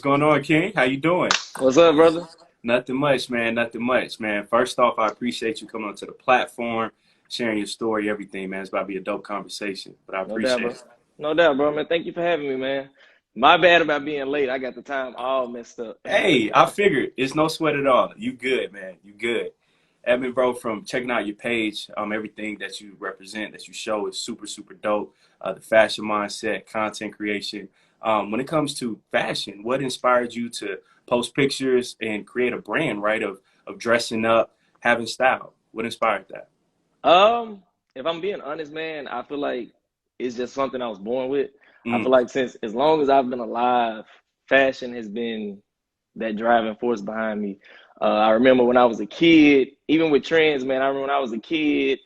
going on, King? How you doing? What's up, brother? Nothing much, man. Nothing much, man. First off, I appreciate you coming onto the platform, sharing your story, everything, man. It's about to be a dope conversation, but I No doubt, appreciate bro. it. No doubt, bro, man. Thank you for having me, man. My bad about being late. I got the time all messed up. Hey, I figured it's no sweat at all. You good, man. You good. Edmond, bro, from checking out your page, everything that you represent, that you show is super, super dope. The fashion mindset, content creation. When it comes to fashion, what inspired you to post pictures and create a brand, right, of dressing up, having style? What inspired that? Um, if I'm being honest, man, I feel like it's just something I was born with. I feel Mm, like since as long as I've been alive, fashion has been that driving force behind me. I remember when I was a kid, even with trends, man, I remember when I was a kid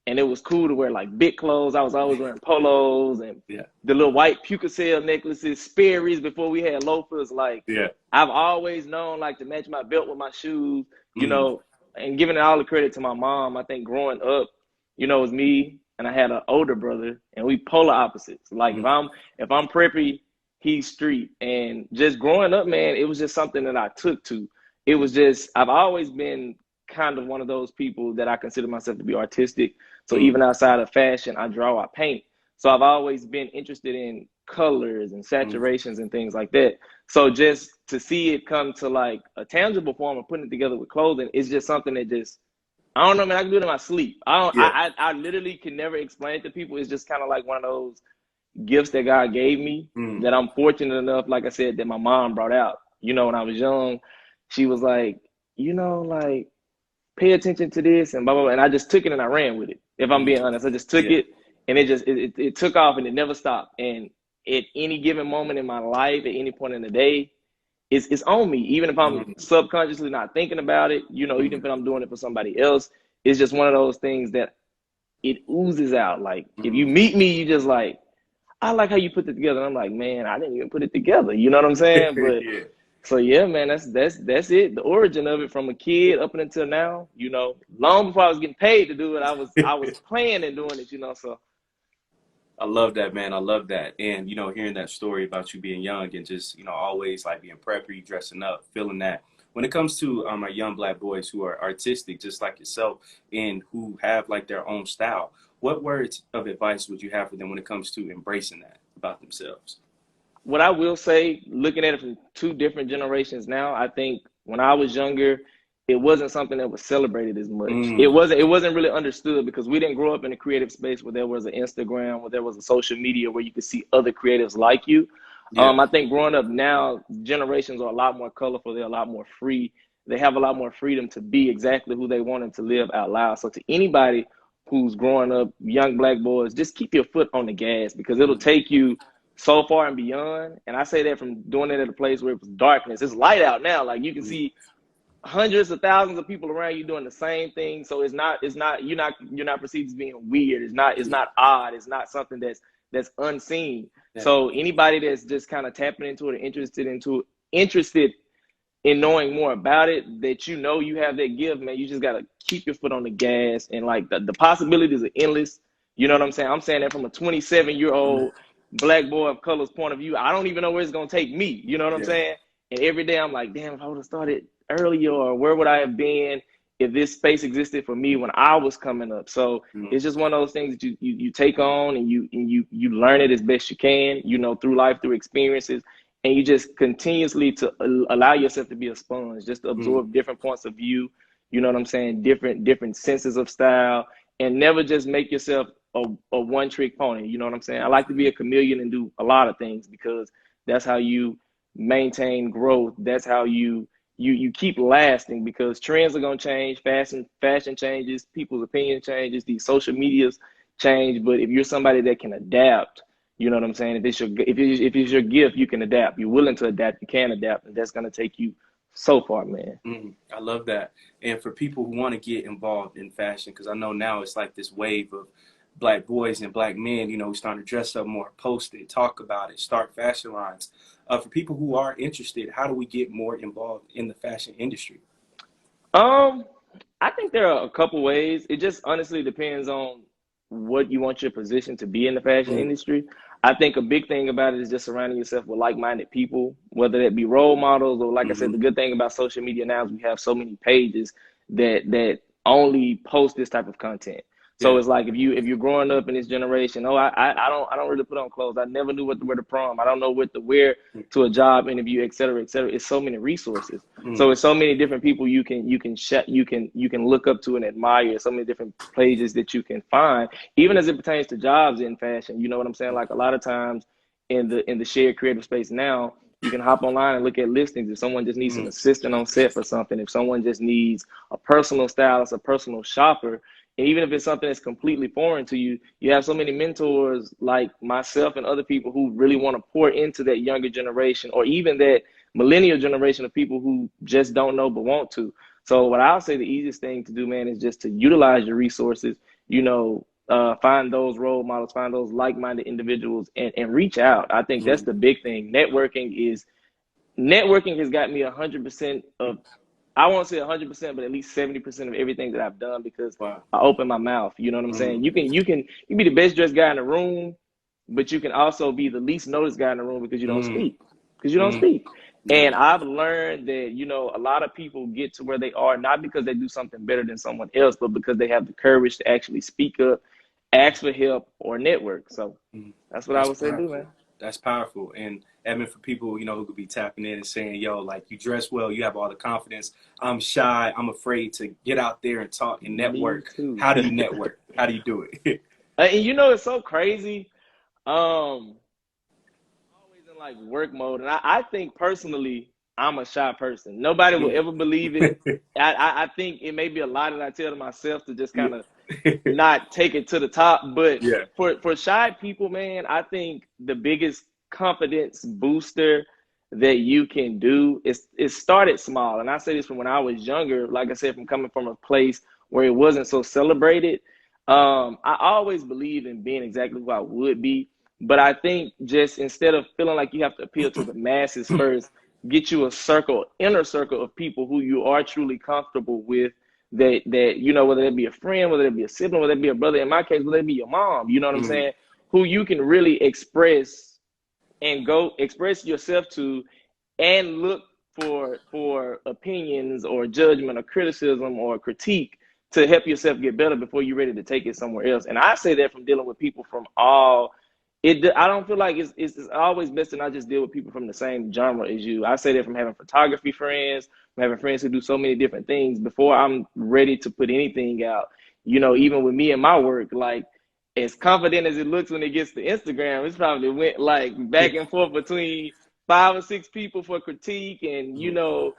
and it was cool to wear like big clothes. I was always wearing polos and yeah, the little white puka shell necklaces, Sperry's before we had loafers. Like yeah. I've always known like to match my belt with my shoes, Mm, and giving all the credit to my mom. I think growing up, it was me and I had an older brother and we polar opposites. Like if mm, I'm preppy, he's street. And just growing up, man, it was just something that I took to. It was just I've always been kind of one of those people that I consider myself to be artistic. So mm, even outside of fashion, I draw, I paint. So I've always been interested in colors and mm, saturations and things like that. So just to see it come to like a tangible form of putting it together with clothing, it's just something that just I don't know, man. I can do it in my sleep. I don't. yeah. I literally can never explain it to people. It's just kind of like one of those gifts that God gave me Mm, that I'm fortunate enough, like I said, that my mom brought out. When I was young, she was like, like pay attention to this and blah blah blah. And I just took it and I ran with it. If I'm mm, being honest, I just took yeah. it and it took off and it never stopped. And at any given moment in my life, at any point in the day, it's on me. Even if I'm Mm, subconsciously not thinking about it, even mm, if I'm doing it for somebody else, it's just one of those things that it oozes out. Like if you mm. meet me, you just like, I like how you put it together. And I'm like, man, I didn't even put it together. You know what I'm saying? But Yeah. so yeah, man, that's it. The origin of it from a kid up until now, long before I was getting paid to do it, I was playing and doing it. So I love that, man. I love that. And, hearing that story about you being young and just, always like being preppy, dressing up, feeling that. When it comes to our young black boys who are artistic, just like yourself, and who have like their own style, what words of advice would you have for them when it comes to embracing that about themselves? what I will say, looking at it from two different generations now, I think when I was younger, it wasn't something that was celebrated as much. It Mm, wasn't it wasn't really understood because we didn't grow up in a creative space where there was an Instagram, where there was a social media where you could see other creatives like you. yeah. I think growing up now, generations are a lot more colorful. They're a lot more free. They have a lot more freedom to be exactly who they want and to live out loud. So to anybody who's growing up, young black boys, just keep your foot on the gas because it'll Mm, take you so far and beyond. And I say that from doing it at a place where it was darkness. It's light out now. Like you can mm, see hundreds of thousands of people around you doing the same thing. So it's not you're not perceived as being weird. It's yeah. not odd. It's not something that's unseen. Yeah. So anybody that's just kind of tapping into it, interested in knowing more about it, that you have that gift, man. You just gotta keep your foot on the gas, and like the possibilities are endless. You know what I'm saying? I'm saying that from a 27-year-old black boy of color's point of view. I don't even know where it's gonna take me. You know what I'm Yeah. saying? And every day I'm like, damn, if I would have started earlier, or where would I have been if this space existed for me when I was coming up? So Mm, it's just one of those things that you take on and you learn it as best you can, through life, through experiences, and you just continuously to allow yourself to be a sponge, just to mm. absorb different points of view. You know what I'm saying? Different senses of style, and never just make yourself a one trick pony. You know what I'm saying? I like to be a chameleon and do a lot of things because that's how you maintain growth. That's how you keep lasting because trends are gonna change, fashion changes, people's opinion changes, these social medias change. But if you're somebody that can adapt, you know what I'm saying? If it's your gift, you can adapt. You're willing to adapt, you can adapt, and that's gonna take you so far, man. I love that. And for people who want to get involved in fashion, because I know now it's like this wave of black boys and black men, starting to dress up more, post it, talk about it, start fashion lines. For people who are interested, how do we get more involved in the fashion industry? Um, I think there are a couple ways. It just honestly depends on what you want your position to be in the fashion Mm. industry. I think a big thing about it is just surrounding yourself with like-minded people, whether that be role models or, like I said, Mm-hmm. the good thing about social media now is we have so many pages that only post this type of content. So Yeah. it's like if you're growing up in this generation, oh, I don't really put on clothes. I never knew what to wear to prom. I don't know what to wear to a job interview, et cetera, et cetera. It's so many resources. Mm. So it's so many different people you can look up to and admire. So many different pages that you can find, even as it pertains to jobs in fashion. You know what I'm saying? Like a lot of times in the shared creative space now, you can hop online and look at listings. If someone just needs an Mm. assistant on set for something, if someone just needs a personal stylist, a personal shopper, and even if it's something that's completely foreign to you, you have so many mentors like myself and other people who really want to pour into that younger generation or even that millennial generation of people who just don't know but want to. So what I'll say the easiest thing to do, man, is just to utilize your resources, find those role models, find those like-minded individuals and reach out. I think that's Mm. the big thing. Networking has got me 100% of, I won't say 100%, but at least 70% of everything that I've done because Wow. I open my mouth. You know what I'm Mm. saying? You can be the best dressed guy in the room, but you can also be the least noticed guy in the room because you don't Mm. speak. Because you don't Mm. speak. Yeah. And I've learned that, a lot of people get to where they are not because they do something better than someone else, but because they have the courage to actually speak up, ask for help, or network. So Mm. that's what I That's would say, do, powerful. man. That's powerful. And Edmond, for people, who could be tapping in and saying, yo, like you dress well, you have all the confidence. I'm shy. I'm afraid to get out there and talk and Me network. too. How do you network? How do you do it? And it's so crazy. Um, always in like work mode, and I think personally, I'm a shy person. Nobody will Mm. ever believe it. I think it may be a lie that I tell to myself to just Yeah. kind of not take it to the top. But Yeah. for shy people, man, I think the biggest confidence booster that you can do is start it small. And I say this from when I was younger, like I said, from coming from a place where it wasn't so celebrated. I always believe in being exactly who I would be. But I think just instead of feeling like you have to appeal to the masses first, get you a inner circle of people who you are truly comfortable with that whether it be a friend, whether it be a sibling, whether it be a brother, in my case, whether it be your mom, you know what I'm Mm. saying, who you can really express and go express yourself to and look for opinions or judgment or criticism or critique to help yourself get better before you're ready to take it somewhere else. And I say that from dealing with people from all it. I don't feel like it's always best to not just deal with people from the same genre as you. I say that from having photography friends, from having friends who do so many different things. Before I'm ready to put anything out, even with me and my work, like as confident as it looks when it gets to Instagram, it's probably went like back and forth between 5 or 6 people for critique and Mm.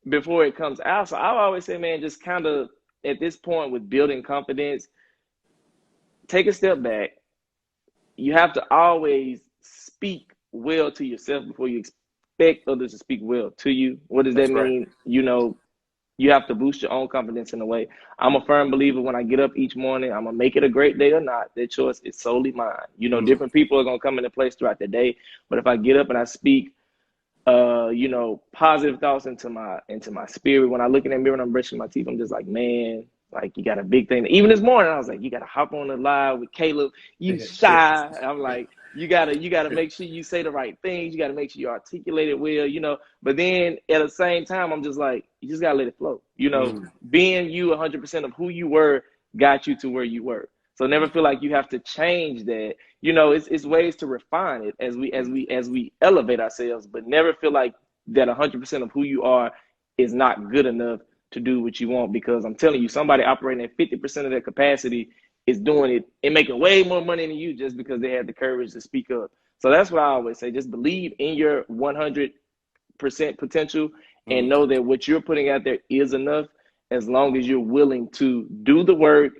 before it comes out. So I always say, man, just kind of at this point with building confidence, take a step back. You have to always speak well to yourself before you expect others to speak well to you. What does that That's right. mean? You have to boost your own confidence in a way. I'm a firm believer when I get up each morning, I'm gonna make it a great day or not. That choice is solely mine. Mm. Different people are gonna come into place throughout the day, but if I get up and I speak positive thoughts into my spirit. When I look in that mirror and I'm brushing my teeth, I'm just like, man, like you got a big thing. Even this morning, I was like, you gotta hop on the live with Caleb. You shy. I'm like, you gotta make sure you say the right things. You gotta make sure you articulate it well. But then at the same time, I'm just like, you just gotta let it flow. Mm. Being you 100% of who you were got you to where you were. So never feel like you have to change that. It's ways to refine it as we elevate ourselves, but never feel like that 100% of who you are is not good enough to do what you want. Because I'm telling you, somebody operating at 50% of their capacity is doing it and making way more money than you just because they had the courage to speak up. So that's what I always say: just believe in your 100% potential and Mm. know that what you're putting out there is enough, as long as you're willing to do the work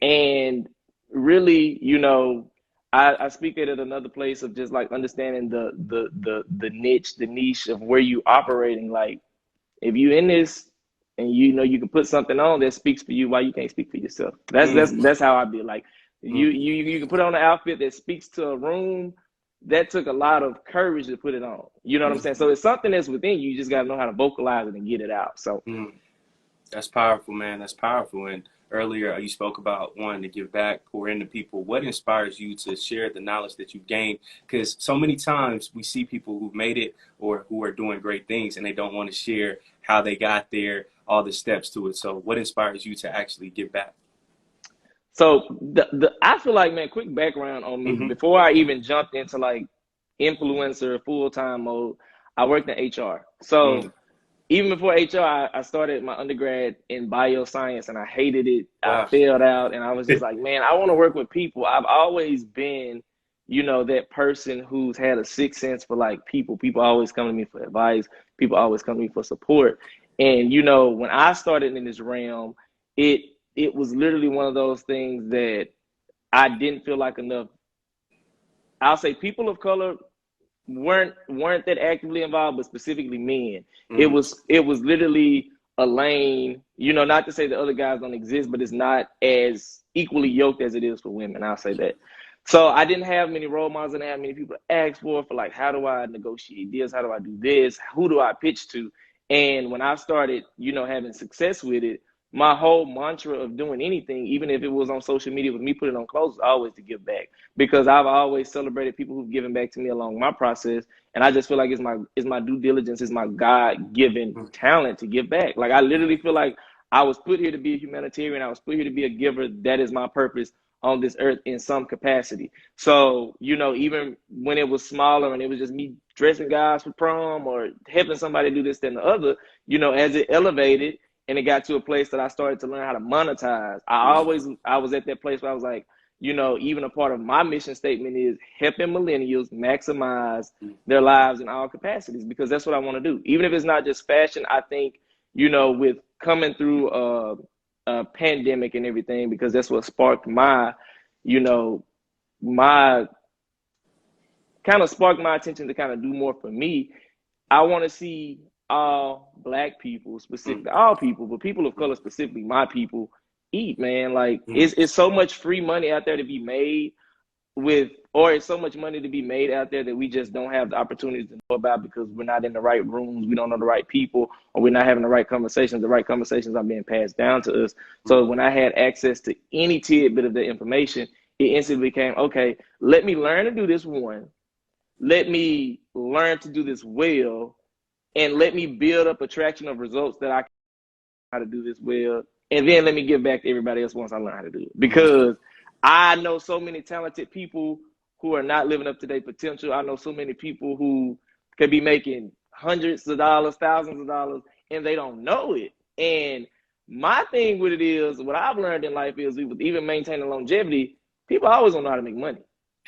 and really, I speak it at another place of just like understanding the niche of where you operating. Like if you in this and you can put something on that speaks for you, why you can't speak for yourself? That's that's Mm. that's how I be. Like you Mm. you you can put on an outfit that speaks to a room. That took a lot of courage to put it on. You know what I'm Mm. saying? So it's something that's within you. You just gotta know how to vocalize it and get it out. So Mm. That's powerful, man. That's powerful. And earlier, you spoke about wanting to give back, pour into people. What inspires you to share the knowledge that you've gained? Because so many times we see people who've made it or who are doing great things and they don't want to share how they got there, all the steps to it. So what inspires you to actually give back? So I feel like, man, quick background on me. Mm-hmm. Before I even jumped into like influencer full-time mode, I worked in HR. So Mm. even before HR, I started my undergrad in bioscience and I hated it. I Wow. failed out and I was just like, man, I want to work with people. I've always been, that person who's had a sixth sense for like people. People always come to me for advice. People always come to me for support. And, when I started in this realm, it it was literally one of those things that I didn't feel like enough. I'll say people of color weren't that actively involved, but specifically men. Mm. It was literally a lane, not to say the other guys don't exist, but it's not as equally yoked as it is for women. I'll say that. So I didn't have many role models, and I didn't have many people to ask for like, how do I negotiate this? How do I do this? Who do I pitch to? And when I started, having success with it, my whole mantra of doing anything, even if it was on social media with me putting on clothes, is always to give back, because I've always celebrated people who've given back to me along my process, and I just feel like it's my due diligence, it's my God-given Mm. talent to give back. Like, I literally feel like I was put here to be a humanitarian. I was put here to be a giver. That is my purpose on this earth in some capacity. So, even when it was smaller and it was just me dressing guys for prom or helping somebody do this, then the other, as it elevated and it got to a place that I started to learn how to monetize, I was at that place where I was like, even a part of my mission statement is helping millennials maximize Mm. their lives in all capacities, because that's what I want to do. Even if it's not just fashion, I think, with coming through a pandemic and everything, because that's what sparked my kind of sparked my attention to kind of do more for me. I want to see all Black people, Mm. specifically all people, but people of color, specifically my people, eat, man. Like, Mm. it's so much free money out there to be made or it's so much money to be made out there that we just don't have the opportunities to know about, because we're not in the right rooms, we don't know the right people, or we're not having the right conversations. The right conversations are being passed down to us. So when I had access to any tidbit of the information, it instantly became, okay, let me learn to do this one. Let me learn to do this well, and let me build up a traction of results that I can how to do this well, and then let me give back to everybody else once I learn how to do it. Mm. Because I know so many talented people who are not living up to their potential. I know so many people who could be making hundreds of dollars, thousands of dollars, and they don't know it. And my thing with it is, what I've learned in life is, even maintaining longevity, people always don't know how to make money.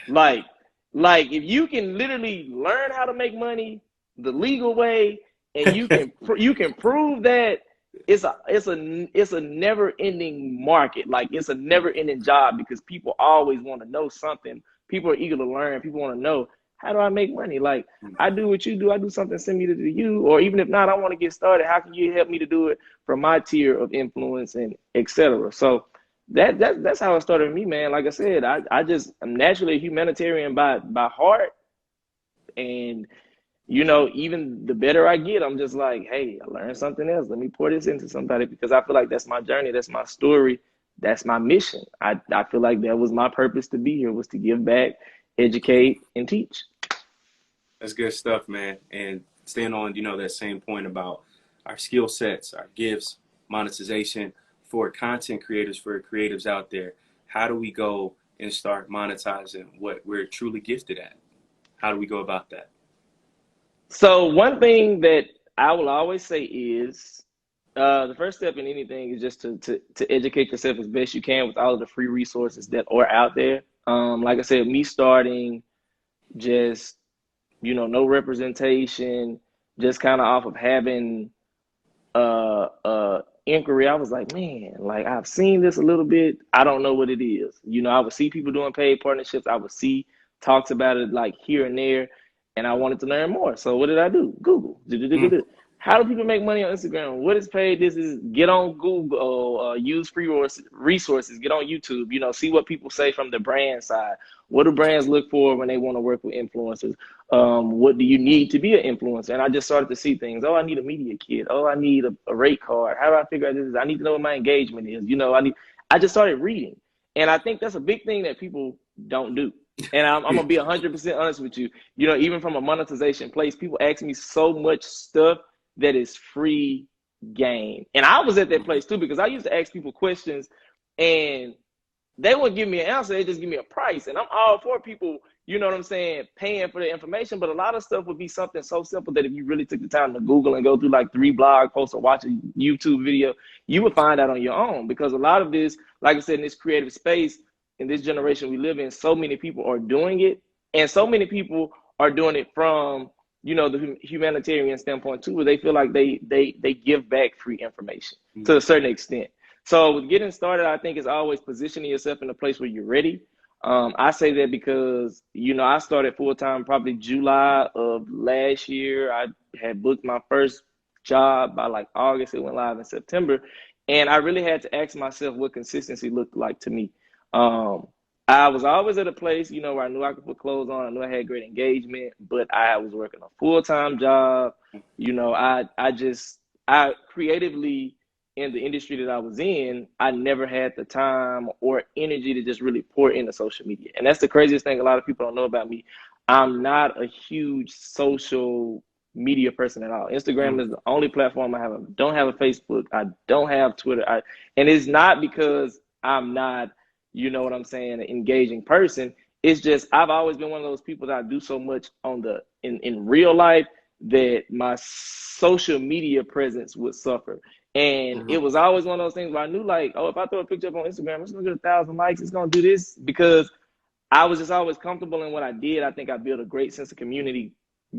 Like, if you can literally learn how to make money the legal way, and you can prove that, it's a never ending market. Like, it's a never ending job, because people always want to know something. People are eager to learn. People want to know, how do I make money? Like, I do what you do. I do something similar to you, or even if not, I want to get started. How can you help me to do it for my tier of influence, and etc. So that's how it started with me, man. Like I said, I'm naturally a humanitarian by heart, and even the better I get, I'm just like, hey, I learned something else. Let me pour this into somebody, because I feel like that's my journey. That's my story. That's my mission. I feel like that was my purpose to be here, was to give back, educate, and teach. That's good stuff, man. And staying on, that same point about our skill sets, our gifts, monetization for content creators, for creatives out there. How do we go and start monetizing what we're truly gifted at? How do we go about that? So one thing that I will always say is, the first step in anything is just to educate yourself as best you can with all of the free resources that are out there. Like I said, me starting just, no representation, just kind of off of having inquiry. I was like, man, like, I've seen this a little bit. I don't know what it is. I would see people doing paid partnerships. I would see talks about it like here and there, and I wanted to learn more. So what did I do? Google. Mm. How do people make money on Instagram? What is paid? This is get on Google, use free resources, get on YouTube, see what people say from the brand side. What do brands look for when they want to work with influencers? What do you need to be an influencer? And I just started to see things. Oh, I need a media kit. Oh, I need a rate card. How do I figure out this? I need to know what my engagement is. I just started reading. And I think that's a big thing that people don't do. And I'm gonna be 100% honest with you. You know, even from a monetization place, people ask me so much stuff that is free game. And I was at that place too, because I used to ask people questions and they wouldn't give me an answer, they just give me a price. And I'm all for people, you know what I'm saying, paying for the information. But a lot of stuff would be something so simple that if you really took the time to Google and go through like 3 blog posts or watch a YouTube video, you would find out on your own. Because a lot of this, like I said, in this creative space, in this generation we live in, so many people are doing it. And so many people are doing it from, you know, the humanitarian standpoint too, where they feel like they give back free information to a certain extent. So with getting started, I think it's always positioning yourself in a place where you're ready. I say that because, you know, I started full-time probably July of last year. I had booked my first job by like August. It went live in September. And I really had to ask myself what consistency looked like to me. I was always at a place, you know, where I knew I could put clothes on. I knew I had great engagement, but I was working a full-time job. You know, I creatively, in the industry that I was in, I never had the time or energy to just really pour into social media. And that's the craziest thing a lot of people don't know about me. I'm not a huge social media person at all. Instagram is the only platform I have. I don't have a Facebook. I don't have Twitter. And it's not because I'm not, you know what I'm saying, an engaging person. It's just I've always been one of those people that I do so much in real life that my social media presence would suffer. And it was always one of those things where I knew, like, oh, if I throw a picture up on Instagram, it's gonna get 1,000 likes. It's gonna do this, because I was just always comfortable in what I did. I think I built a great sense of community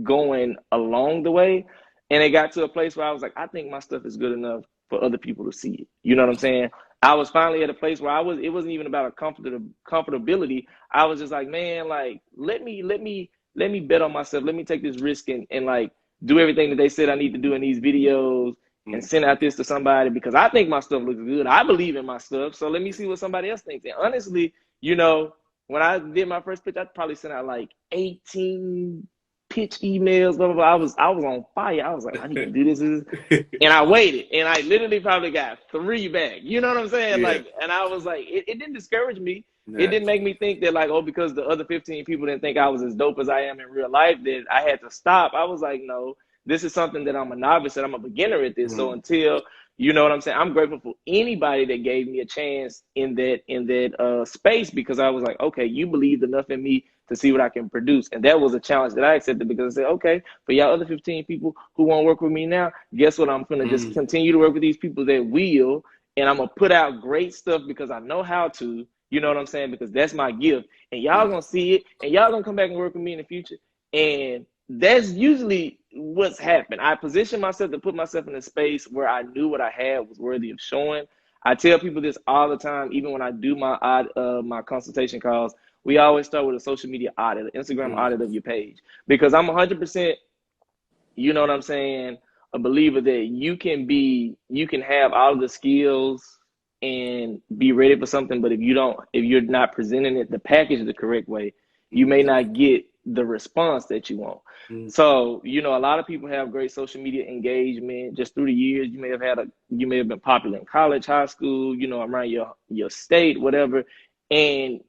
going along the way. And it got to a place where I was like, I think my stuff is good enough for other people to see it. You know what I'm saying? I was finally at a place where it wasn't even about a comfortability. I was just like, man, like, let me bet on myself. Let me take this risk and like do everything that they said I need to do in these videos and send out this to somebody, because I think my stuff looks good. I believe in my stuff. So let me see what somebody else thinks. And honestly, you know, when I did my first pitch, I probably sent out like 18 pitch emails, blah, blah, blah. I was on fire. I was like, I need to do this. And I waited, and I literally probably got 3 back. You know what I'm saying? Yeah. Like, and I was like, it didn't discourage me. Yeah. It didn't make me think that like, oh, because the other 15 people didn't think I was as dope as I am in real life, that I had to stop. I was like, no, this is something that I'm a novice and I'm a beginner at this. So until, you know what I'm saying, I'm grateful for anybody that gave me a chance in that space, because I was like, okay, you believed enough in me to see what I can produce. And that was a challenge that I accepted, because I said, okay, for y'all other 15 people who want to work with me now, guess what? I'm going to just continue to work with these people that will, and I'm going to put out great stuff because I know how to, you know what I'm saying? Because that's my gift. And y'all going to see it, and y'all going to come back and work with me in the future. And that's usually what's happened. I positioned myself to put myself in a space where I knew what I had was worthy of showing. I tell people this all the time, even when I do my consultation calls. We always start with a social media audit, an Instagram audit of your page, because I'm 100%, you know what I'm saying, a believer that you can have all of the skills and be ready for something, but if you're not presenting it, the package the correct way, you may not get the response that you want. So, you know, a lot of people have great social media engagement just through the years. You may have been popular in college, high school, you know, around your state, whatever. And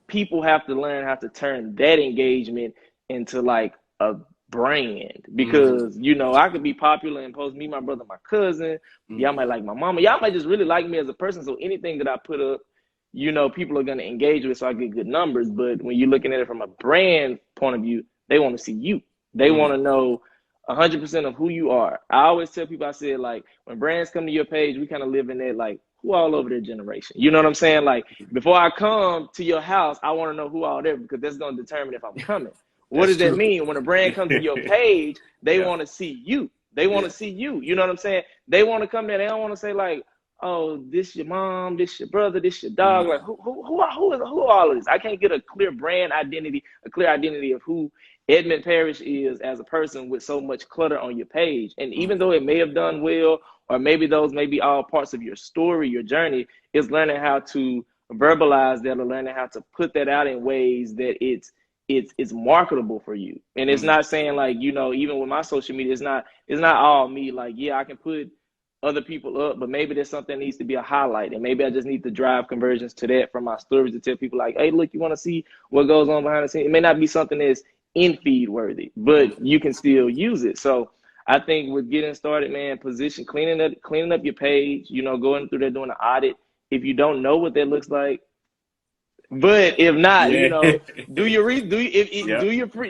people have to learn how to turn that engagement into like a brand, because, you know, I could be popular and post me, my brother, my cousin. Y'all might like my mama. Y'all might just really like me as a person. So anything that I put up, you know, people are going to engage with, so I get good numbers. But when you're looking at it from a brand point of view, they want to see you. They want to know 100% of who you are. I always tell people, I said, like, when brands come to your page, we kind of live in that, like, who all over their generation? You know what I'm saying? Like, before I come to your house, I want to know who all there, because that's going to determine if I'm coming. What does that mean? When a brand comes to your page, they want to see you. They want to see you. You know what I'm saying? They want to come there. They don't want to say, like, oh, this your mom, this your brother, this your dog. Like, who all of this? I can't get a clear brand identity, a clear identity of who Edmond Parrish is as a person with so much clutter on your page. And even though it may have done well, or maybe those may be all parts of your story, your journey, is learning how to verbalize that, or learning how to put that out in ways that it's marketable for you. And it's not saying, like, you know, even with my social media, it's not all me. Like, yeah, I can put other people up, but maybe there's something that needs to be a highlight. And maybe I just need to drive conversions to that from my stories to tell people like, hey, look, you want to see what goes on behind the scenes? It may not be something that's in feed worthy, but you can still use it. So I think with getting started, man, cleaning up your page, going through there, doing an audit. If you don't know what that looks like, but if not, Yeah. do your Yep.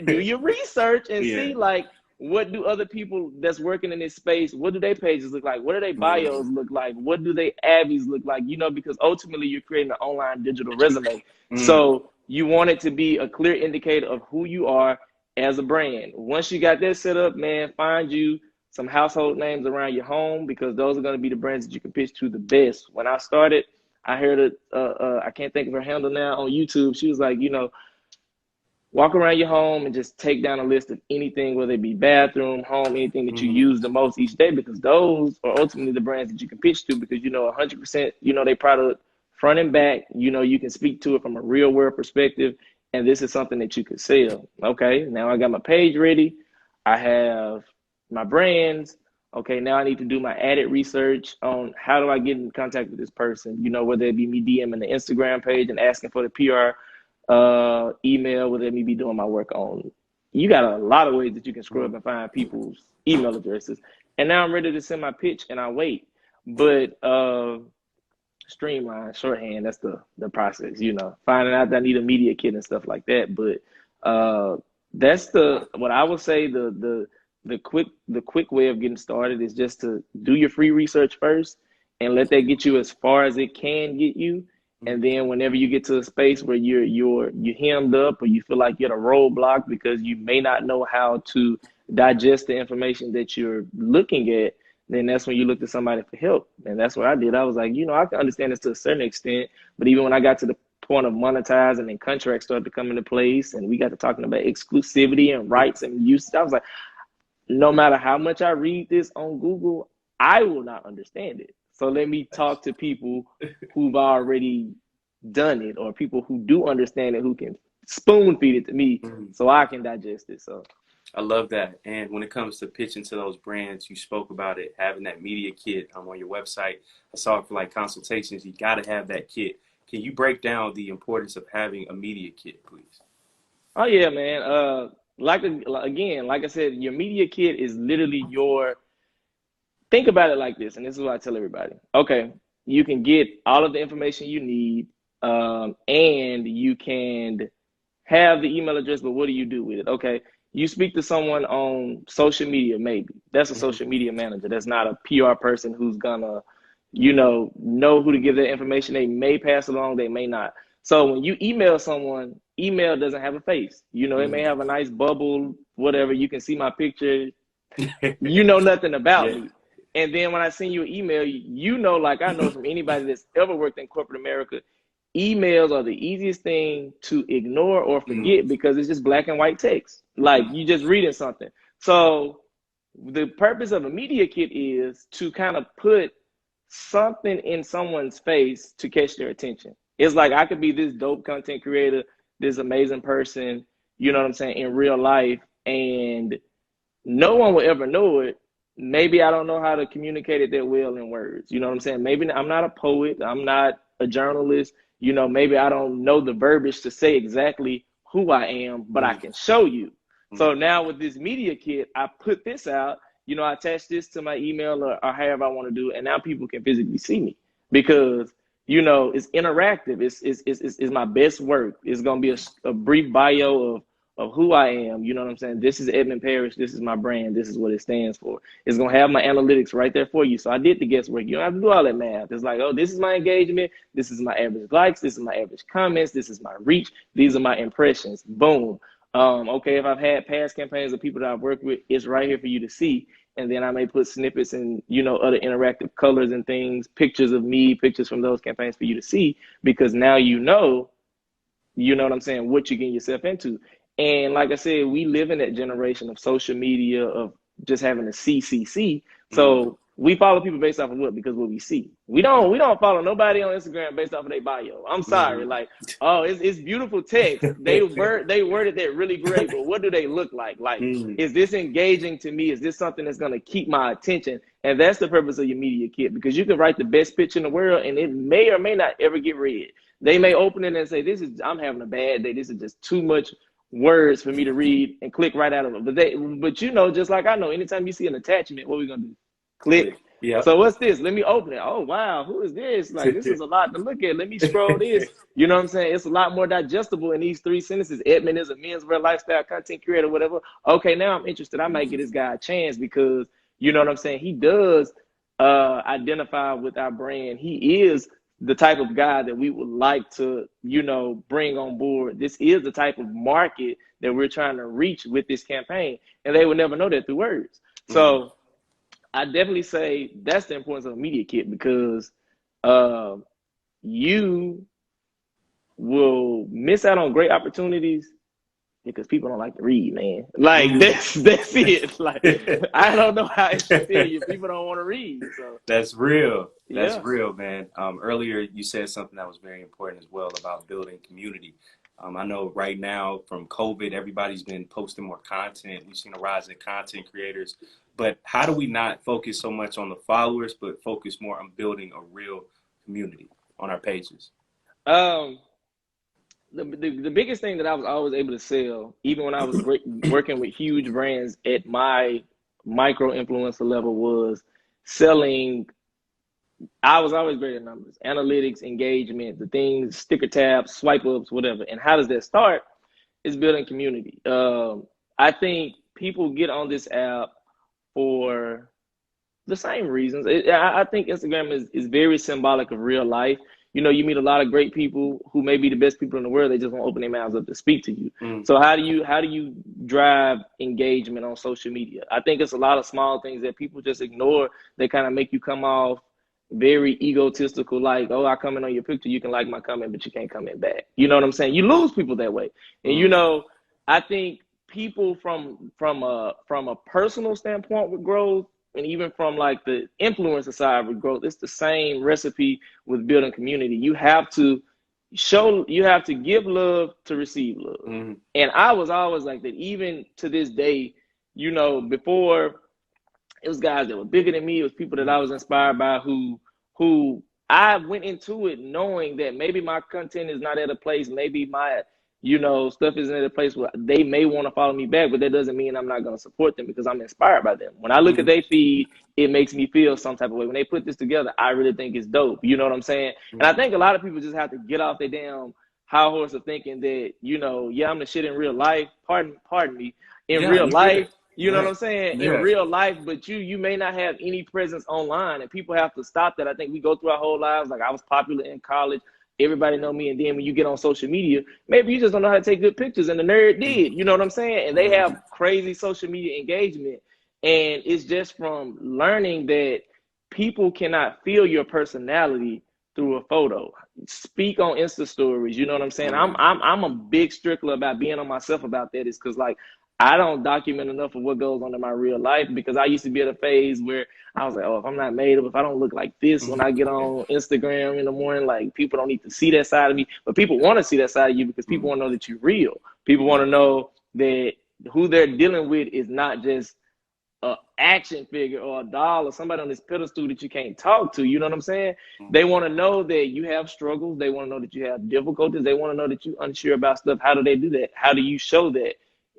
do your research and see Yeah. like what do other people that's working in this space, what do their pages look like? What do their bios look like? What do their abbies look like? Because ultimately you're creating an online digital resume. Mm. So you want it to be a clear indicator of who you are as a brand. Once you got that set up, man, find you some household names around your home because those are going to be the brands that you can pitch to the best. When I started, I heard it. I can't think of her handle now on YouTube. She was like, walk around your home and just take down a list of anything, whether it be bathroom, home, anything that you use the most each day, because those are ultimately the brands that you can pitch to because 100%, they product front and back, you can speak to it from a real world perspective. And this is something that you could sell. Okay, now I got my page ready. I have my brands. Okay, now I need to do my added research on how do I get in contact with this person, whether it be me DMing the Instagram page and asking for the PR email, whether it be doing my work on. You got a lot of ways that you can scrub and find people's email addresses. And now I'm ready to send my pitch and I wait. But streamline, shorthand, that's the process, finding out that I need a media kit and stuff like that. But that's what I would say the quick way of getting started is just to do your free research first and let that get you as far as it can get you. And then whenever you get to a space where you're hemmed up or you feel like you're at a roadblock because you may not know how to digest the information that you're looking at, then that's when you look to somebody for help. And that's what I did. I was like, I can understand this to a certain extent, but even when I got to the point of monetizing and contracts started to come into place and we got to talking about exclusivity and rights and use, I was like, no matter how much I read this on Google, I will not understand it. So let me talk to people who've already done it or people who do understand it, who can spoon feed it to me so I can digest it. So I love that. And when it comes to pitching to those brands, you spoke about it, having that media kit on your website. I saw it for like consultations. You got to have that kit. Can you break down the importance of having a media kit, please? Oh yeah, man. Like I said, your media kit is literally think about it like this, and this is what I tell everybody. Okay, you can get all of the information you need, and you can have the email address, but what do you do with it? Okay, you speak to someone on social media, maybe. That's a social media manager. That's not a PR person who's gonna, know who to give that information. They may pass along, they may not. So when you email someone, email doesn't have a face. It may have a nice bubble, whatever. You can see my picture. You know nothing about Yeah. me. And then when I send you an email, like I know from anybody that's ever worked in corporate America, emails are the easiest thing to ignore or forget because it's just black and white text. Like you just reading something. So the purpose of a media kit is to kind of put something in someone's face to catch their attention. It's like I could be this dope content creator, this amazing person, you know what I'm saying, in real life, and no one will ever know it. Maybe I don't know how to communicate it that well in words. You know what I'm saying? Maybe I'm not a poet. I'm not a journalist. Maybe I don't know the verbiage to say exactly who I am, but I can show you. So now with this media kit, I put this out, I attach this to my email or however I want to do, and now people can physically see me because, it's interactive. It's my best work. It's going to be a brief bio of who I am. You know what I'm saying? This is Edmond Parrish. This is my brand. This is what it stands for. It's going to have my analytics right there for you. So I did the guesswork. You don't have to do all that math. It's like, oh, this is my engagement. This is my average likes. This is my average comments. This is my reach. These are my impressions. Boom. Okay, if I've had past campaigns of people that I've worked with, it's right here for you to see. And then I may put snippets and, other interactive colors and things, pictures of me, pictures from those campaigns for you to see, because now you know what I'm saying, what you're getting yourself into. And like I said, we live in that generation of social media, of just having a CCC. So we follow people based off of what? Because what we see. We don't follow nobody on Instagram based off of their bio. I'm sorry. Like, oh, it's beautiful text. They worded that really great, but what do they look like? Like, is this engaging to me? Is this something that's gonna keep my attention? And that's the purpose of your media kit, because you can write the best pitch in the world and it may or may not ever get read. They may open it and say, I'm having a bad day. This is just too much words for me to read, and click right out of it. But you know, just like I know, anytime you see an attachment, what are we gonna do? Click. Yeah. So what's this? Let me open it. Oh wow, who is this? Like, this is a lot to look at. Let me scroll this. You know what I'm saying? It's a lot more digestible in these 3 sentences. Edmond is a menswear lifestyle content creator, whatever. Okay, now I'm interested. I might give this guy a chance, because you know what I'm saying? He does identify with our brand. He is the type of guy that we would like to, you know, bring on board. This is the type of market that we're trying to reach with this campaign, and they would never know that through words. So I definitely say that's the importance of a media kit, because you will miss out on great opportunities because people don't like to read, man. Like, that's it. Like, I don't know how else to tell you. People don't want to read. So that's real. That's real, man. Earlier you said something that was very important as well about building community. I know right now from COVID, everybody's been posting more content. We've seen a rise in content creators, but how do we not focus so much on the followers, but focus more on building a real community on our pages? The biggest thing that I was always able to sell, even when I was working with huge brands at my micro influencer level, was selling. I was always great at numbers, analytics, engagement, the things, sticker tabs, swipe ups, whatever. And how does that start? It's building community. I think people get on this app for the same reasons. I think Instagram is very symbolic of real life. You know, you meet a lot of great people who may be the best people in the world. They just won't open their mouths up to speak to you. So how do you drive engagement on social media? I think it's a lot of small things that people just ignore. They kind of make you come off very egotistical, like, oh, I comment on your picture, you can like my comment, but you can't comment back. You know what I'm saying? You lose people that way. And you know, I think people from a personal standpoint with growth, and even from like the influencer side with growth, it's the same recipe with building community. You have to give love to receive love. And I was always like that, even to this day. You know, before, it was guys that were bigger than me. It was people that I was inspired by who I went into it knowing that maybe my content is not at a place, maybe my, you know, stuff isn't at a place where they may want to follow me back, but that doesn't mean I'm not going to support them, because I'm inspired by them. When I look at their feed, it makes me feel some type of way. When they put this together, I really think it's dope. You know what I'm saying? And I think a lot of people just have to get off their damn high horse of thinking that, you know, yeah, I'm the shit in real life. Pardon me. In real life. You know what I'm saying? In real life, but you may not have any presence online, and people have to stop that. I think we go through our whole lives. Like, I was popular in college. Everybody know me. And then when you get on social media, maybe you just don't know how to take good pictures, and the nerd did. You know what I'm saying? And they have crazy social media engagement. And it's just from learning that people cannot feel your personality through a photo. Speak on Insta stories. You know what I'm saying? I'm a big stickler about being on myself about that. Is because, like, I don't document enough of what goes on in my real life, because I used to be at a phase where I was like, oh, if I'm not made up, if I don't look like this when I get on Instagram in the morning, like, people don't need to see that side of me. But people want to see that side of you, because people want to know that you're real. People want to know that who they're dealing with is not just an action figure or a doll or somebody on this pedestal that you can't talk to. You know what I'm saying? They want to know that you have struggles. They want to know that you have difficulties. They want to know that you're unsure about stuff. How do they do that? How do you show that?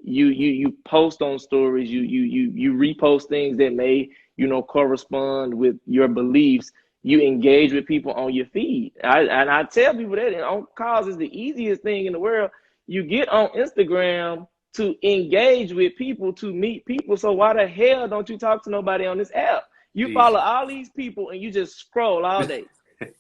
You post on stories, you repost things that may, you know, correspond with your beliefs. You engage with people on your feed. I tell people that on calls is the easiest thing in the world. You get on Instagram to engage with people, to meet people. So why the hell don't you talk to nobody on this app? You follow all these people and you just scroll all day.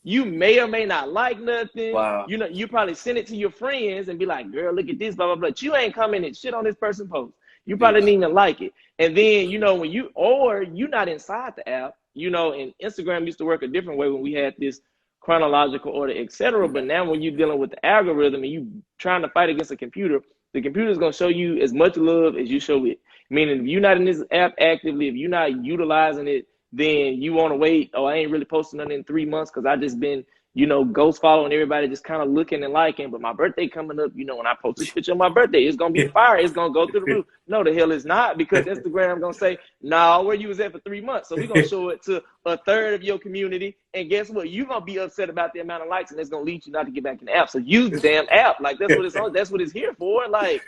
You may or may not like nothing. Wow. You know, you probably send it to your friends and be like, girl, look at this, blah, blah, blah. But you ain't commenting shit on this person's post. You probably didn't even like it. And then, you know, when you're not inside the app, you know, and Instagram used to work a different way when we had this chronological order, etc. But now when you're dealing with the algorithm and you trying to fight against a computer, the computer is going to show you as much love as you show it. Meaning, if you're not in this app actively, if you're not utilizing it, then you want to wait. Oh, I ain't really posting nothing in 3 months because I just been, you know, ghost following everybody, just kind of looking and liking. But my birthday coming up, you know, when I post this picture of my birthday, it's gonna be fire. It's gonna go through the roof. No, the hell it's not, because Instagram gonna say, nah, where you was at for 3 months. So we're gonna show it to a third of your community. And guess what? You're gonna be upset about the amount of likes, and it's gonna lead you not to get back in the app. So use the damn app. Like that's what it's on. That's what it's here for. Like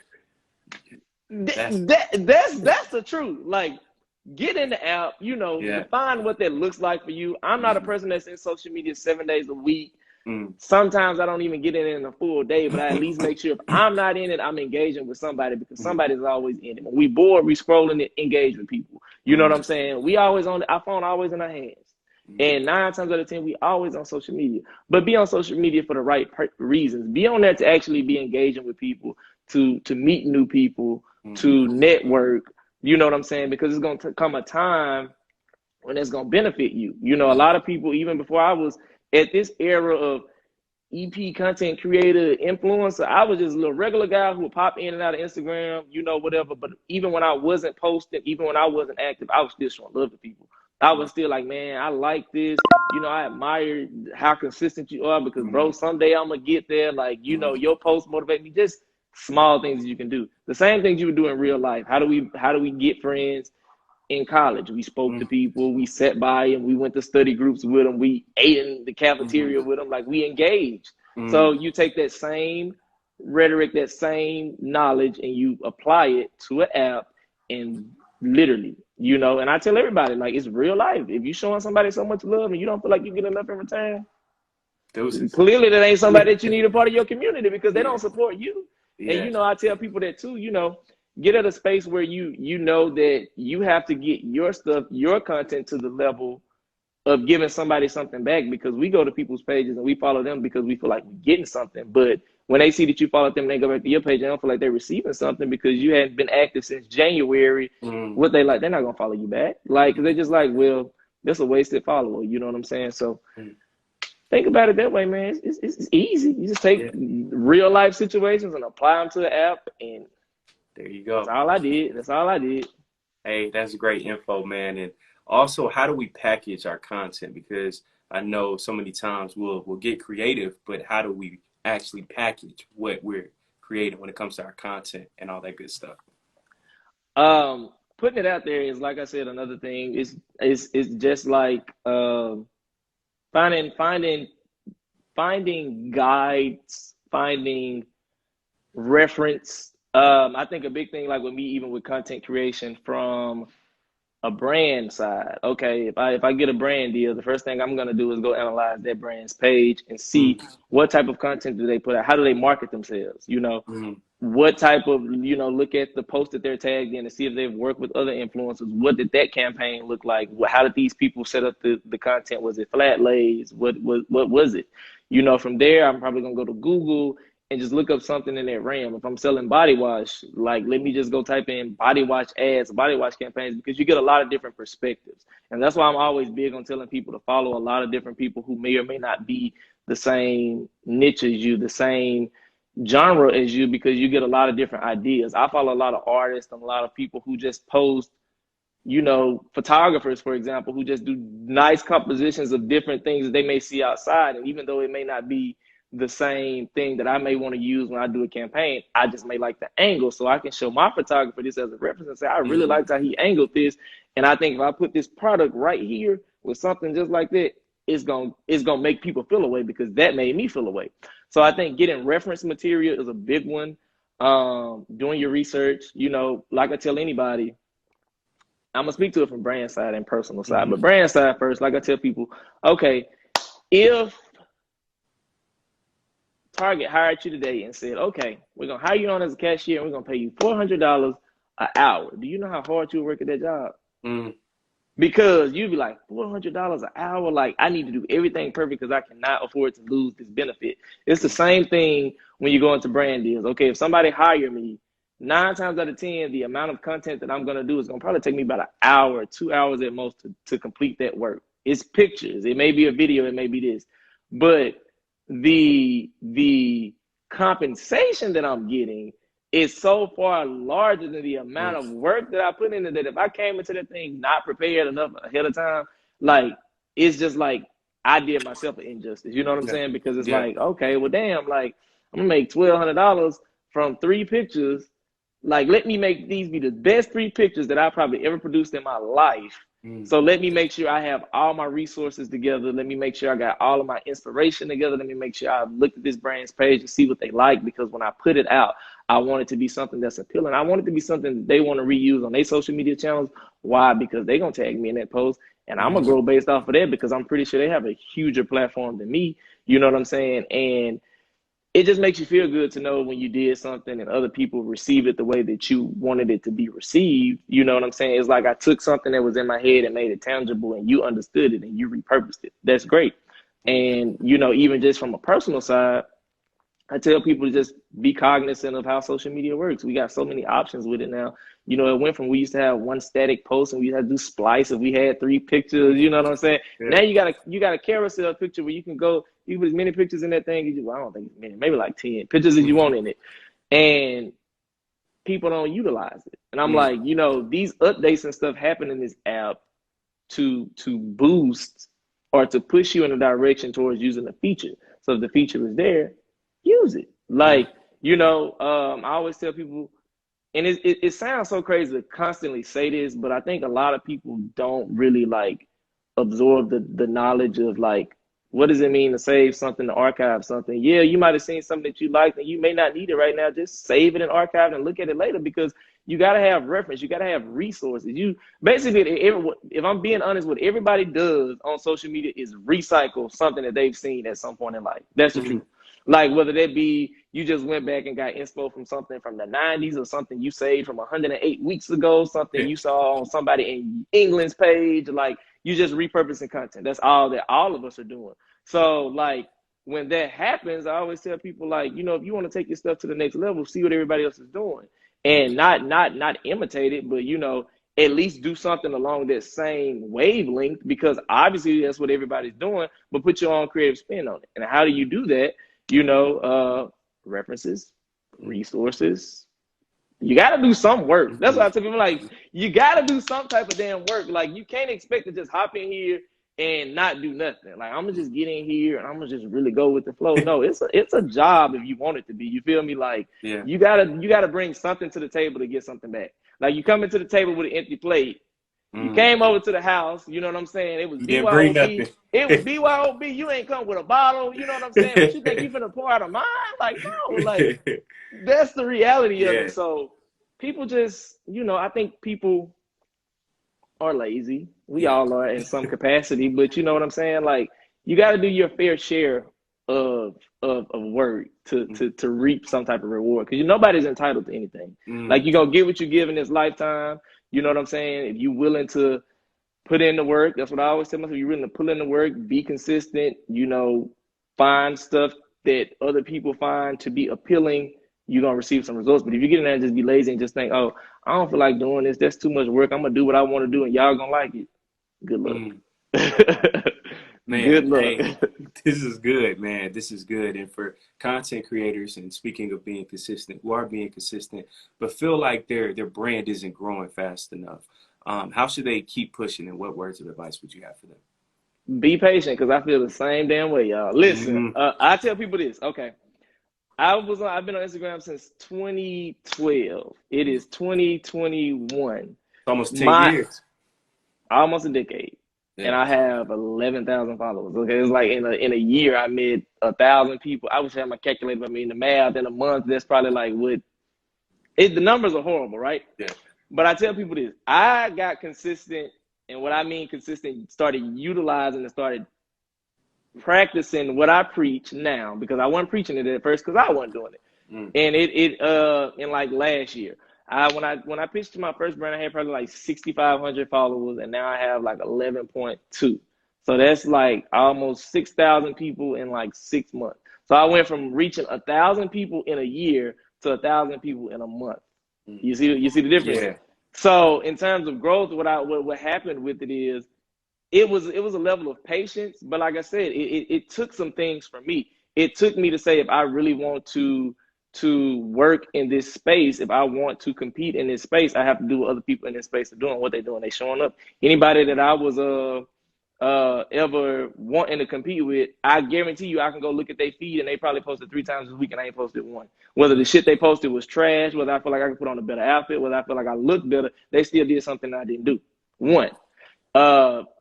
that's the truth. Like, get in the app, you know, define what that looks like for you. I'm not a person that's in social media 7 days a week. Sometimes I don't even get in a full day, but I at least make sure if I'm not in it, I'm engaging with somebody, because somebody's always in it. When we bored, we scrolling it, engage with people. You know what I'm saying? We always on our phone, always in our hands. And 9 times out of 10, we always on social media. But be on social media for the right reasons. Be on there to actually be engaging with people, to meet new people, to network. You know what I'm saying? Because it's going to come a time when it's going to benefit you. You know, a lot of people, even before I was at this era of EP content creator, influencer, I was just a little regular guy who would pop in and out of Instagram, you know, whatever. But even when I wasn't posting, even when I wasn't active, I was still showing love to people. I was still like, man, I like this. You know, I admire how consistent you are, because, bro, someday I'm going to get there. Like, you know, your posts motivate me. Just small things you can do. The same things you would do in real life. How do we get friends? In college, we spoke to people, we sat by them, we went to study groups with them, we ate in the cafeteria with them, like, we engaged. So you take that same rhetoric, that same knowledge, and you apply it to an app, and literally, you know, and I tell everybody, like, it's real life. If you're showing somebody so much love and you don't feel like you get enough in return, clearly that ain't somebody that you need a part of your community, because they don't support you. And, you know, I tell people that too, you know, get at a space where you know that you have to get your stuff, your content, to the level of giving somebody something back, because we go to people's pages and we follow them because we feel like we're getting something. But when they see that you follow them and they go back to your page, they don't feel like they're receiving something because you hadn't been active since January. What they like, they're not going to follow you back. Like, cause they're just like, well, that's a wasted follower. You know what I'm saying? So think about it that way, man. It's easy. You just take real life situations and apply them to the app, and there you go. That's all I did. Hey, that's great info, man. And also, how do we package our content? Because I know so many times we'll get creative, but how do we actually package what we're creating when it comes to our content and all that good stuff? Putting it out there is, like I said, another thing. It's just like finding guides, finding reference. I think a big thing, like with me, even with content creation from a brand side. Okay, if I get a brand deal, the first thing I'm gonna do is go analyze that brand's page and see what type of content do they put out, how do they market themselves, you know, what type of, you know, look at the post that they're tagged in and see if they've worked with other influencers. What did that campaign look like? How did these people set up the content? Was it flat lays? What was it? You know, from there, I'm probably gonna go to Google and just look up something in that realm. If I'm selling body wash, like, let me just go type in body wash ads, body wash campaigns, because you get a lot of different perspectives. And that's why I'm always big on telling people to follow a lot of different people who may or may not be the same niche as you, the same genre as you, because you get a lot of different ideas. I follow a lot of artists and a lot of people who just post, you know, photographers, for example, who just do nice compositions of different things that they may see outside. And even though it may not be the same thing that I may want to use when I do a campaign, I just may like the angle, so I can show my photographer this as a reference and say, I really liked how he angled this, and I think if I put this product right here with something just like that, it's gonna make people feel away, because that made me feel away. So I think getting reference material is a big one. Doing your research, you know, like I tell anybody, I'm gonna speak to it from brand side and personal side, but brand side first. Like I tell people, okay, if Target hired you today and said, okay, we're going to hire you on as a cashier and we're going to pay you $400 an hour, do you know how hard you work at that job? Because you'd be like, $400 an hour? Like, I need to do everything perfect because I cannot afford to lose this benefit. It's the same thing when you go into brand deals. Okay, if somebody hire me, 9 times out of 10, the amount of content that I'm going to do is going to probably take me about an hour, 2 hours at most to complete that work. It's pictures. It may be a video. It may be this. But the compensation that I'm getting is so far larger than the amount of work that I put into that. If I came into that thing not prepared enough ahead of time, like, it's just like I did myself an injustice. You know what I'm Yeah. saying? Because it's Yeah. like, okay, well, damn, like I'm gonna make $1,200 from 3 pictures. Like, let me make these be the best 3 pictures that I probably ever produced in my life. Mm. So let me make sure I have all my resources together. Let me make sure I got all of my inspiration together. Let me make sure I look at this brand's page and see what they like, because when I put it out, I want it to be something that's appealing. I want it to be something that they want to reuse on their social media channels. Why? Because they're going to tag me in that post, and I'm going to Mm. grow based off of that, because I'm pretty sure they have a huger platform than me. You know what I'm saying? And it just makes you feel good to know when you did something and other people receive it the way that you wanted it to be received. You know what I'm saying? It's like I took something that was in my head and made it tangible, and you understood it and you repurposed it. That's great. Mm. And, you know, even just from a personal side, I tell people to just be cognizant of how social media works. We got so many options with it now. You know, it went from, we used to have one static post and we had to do splice if we had 3 pictures. You know what I'm saying? Yeah. Now you got a carousel picture where you can go, you can put as many pictures in that thing as you, well, I don't think it's many, maybe like 10 pictures as you want in it. And people don't utilize it. And I'm Mm. like, you know, these updates and stuff happen in this app to boost or to push you in a direction towards using the feature. So if the feature is there, use it. Mm. Like, you know, I always tell people, and it sounds so crazy to constantly say this, but I think a lot of people don't really like absorb the knowledge of, like, what does it mean to save something, to archive something. Yeah, you might have seen something that you liked and you may not need it right now. Just save it and archive it and look at it later, because you got to have reference. You got to have resources. You basically, if I'm being honest, what everybody does on social media is recycle something that they've seen at some point in life. That's the Mm. truth. Like, whether that be you just went back and got inspo from something from the 90s, or something you saved from 108 weeks ago, something Yeah. you saw on somebody in England's page, like, you just repurposing content. That's all that all of us are doing. So, like, when that happens, I always tell people, like, you know, if you want to take your stuff to the next level, see what everybody else is doing, and not imitate it, but, you know, at least do something along that same wavelength, because obviously that's what everybody's doing, but put your own creative spin on it. And how do you do that? You know, references, resources. You got to do some work. That's Mm. why I tell people, like, you got to do some type of damn work. Like, you can't expect to just hop in here and not do nothing. Like, I'm gonna just get in here and I'm gonna just really go with the flow. No, it's a job if you want it to be. You feel me? Like, Yeah. you gotta bring something to the table to get something back. Like, you come into the table with an empty plate. You Mm. came over to the house, you know what I'm saying? It was You didn't bring nothing. BYOB. It was BYOB. You ain't come with a bottle, you know what I'm saying? But you think you finna pour out of mine? Like, no, like, that's the reality of Yeah. it. So people just, you know, I think people are lazy. We Yeah. all are in some capacity, but you know what I'm saying? Like, you got to do your fair share of work to reap some type of reward, because nobody's entitled to anything. Like, Mm. you're gonna get what you give in this lifetime. You know what I'm saying? If you're willing to put in the work, that's what I always tell myself. You're willing to put in the work, be consistent, you know, find stuff that other people find to be appealing, you're gonna receive some results. But if you get in there and just be lazy and just think, oh, I don't feel like doing this, that's too much work, I'm gonna do what I want to do and y'all gonna like it, good luck. Mm. Good Man, luck. hey, this is good, man. This is good. And for content creators, and speaking of being consistent, who are being consistent, but feel like their brand isn't growing fast enough, how should they keep pushing, and what words of advice would you have for them? Be patient, because I feel the same damn way, y'all. Listen, Mm. I tell people this, okay. I've been on Instagram since 2012. It is 2021. Almost 10 My years. Almost a decade, and Yeah. I have 11,000 followers. Okay, it's like in a year I met 1,000 people. I wish I had my calculator. I mean, the math in a month, that's probably like what it. The numbers are horrible, right? Yeah. But I tell people this: I got consistent, and what I mean consistent, started utilizing and started practicing what I preach now, because I wasn't preaching it at first because I wasn't doing it. Mm. And it in like last year, when I pitched to my first brand, I had probably like 6,500 followers, and now I have like 11.2. So that's like almost 6,000 people in like 6 months. So I went from reaching 1,000 people in a year to 1,000 people in a month. Mm. You see the difference. Yeah. So in terms of growth, what happened with it is it was a level of patience, but like I said, it took some things from me. It took me to say, if I really want to work in this space, if I want to compete in this space, I have to do what other people in this space are doing, what they're doing. They showing up. Anybody that I was ever wanting to compete with, I guarantee you I can go look at their feed and they probably posted 3 times this week and I ain't posted one. Whether the shit they posted was trash, whether I feel like I could put on a better outfit, whether I feel like I look better, they still did something I didn't do. One.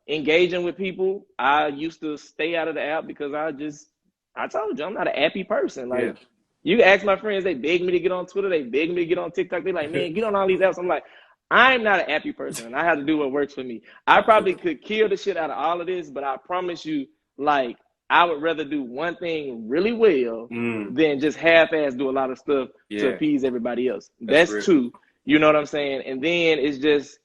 Engaging with people. I used to stay out of the app because I told you I'm not an appy person. Like, you can ask my friends, they beg me to get on Twitter, they beg me to get on TikTok. They like, man, get on all these apps. I'm like, I'm not an appy person, and I have to do what works for me. I probably could kill the shit out of all of this, but I promise you, like, I would rather do one thing really well than just half-ass do a lot of stuff to appease everybody else. That's two. You know what I'm saying? And then it's just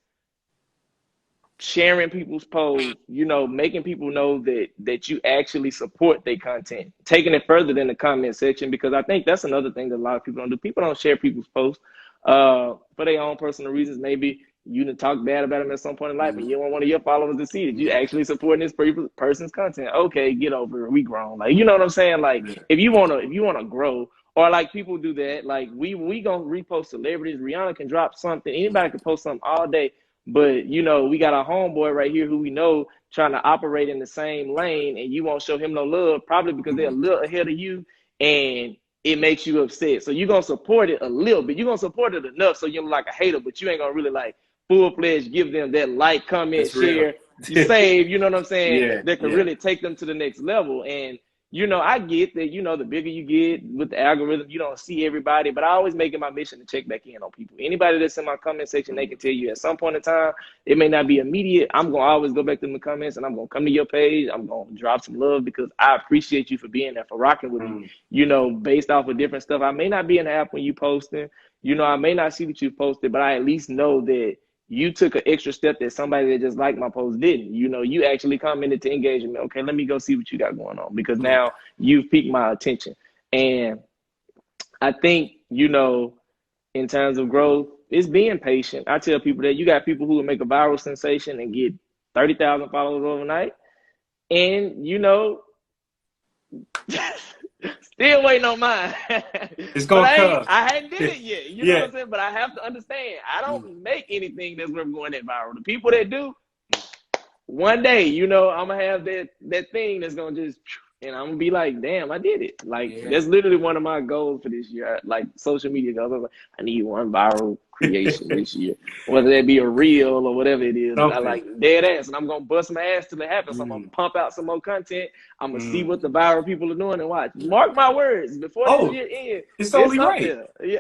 sharing people's posts, you know, making people know that you actually support their content, taking it further than the comment section, because I think that's another thing that a lot of people don't do. People don't share people's posts for their own personal reasons. Maybe you done talk bad about them at some point in life and you don't want one of your followers to see that you actually supporting this person's content. Okay, get over it. We grown. Like, you know what I'm saying? Like, if you wanna grow, or like people do that, like we gonna repost celebrities. Rihanna can drop something. Anybody can post something all day. But, you know, we got a homeboy right here who we know trying to operate in the same lane, and you won't show him no love, probably because they're a little ahead of you, and it makes you upset. So you're going to support it a little bit. You're going to support it enough so you're like a hater, but you ain't going to really like full-fledged give them that like, comment, share, you save, you know what I'm saying, that can really take them to the next level. And, you know, I get that, you know, the bigger you get with the algorithm, you don't see everybody, but I always make it my mission to check back in on people. Anybody that's in my comment section, they can tell you at some point in time, it may not be immediate. I'm going to always go back to the comments and I'm going to come to your page. I'm going to drop some love because I appreciate you for being there, for rocking with me, you know, based off of different stuff. I may not be in the app when you posting, you know, I may not see that you posted, but I at least know that you took an extra step that somebody that just liked my post didn't. You know, you actually commented to engage me. Okay, let me go see what you got going on, because now you've piqued my attention. And I think, you know, in terms of growth, it's being patient. I tell people that you got people who will make a viral sensation and get 30,000 followers overnight. And, you know, still waiting on mine. It's gonna come. I hadn't did it yet. You know what I'm saying? But I have to understand, I don't make anything that's worth going that viral. The people that do, one day, you know, I'm gonna have that thing that's gonna just, and I'm gonna be like, damn, I did it. Like, that's literally one of my goals for this year. Like, social media goals. I was like, I need one viral creation this year, whether that be a reel or whatever it is. I like dead ass, and I'm gonna bust my ass till it happens. So I'm gonna pump out some more content. I'm gonna see what the viral people are doing and watch. Mark my words, before this year ends, it's only right. Yeah,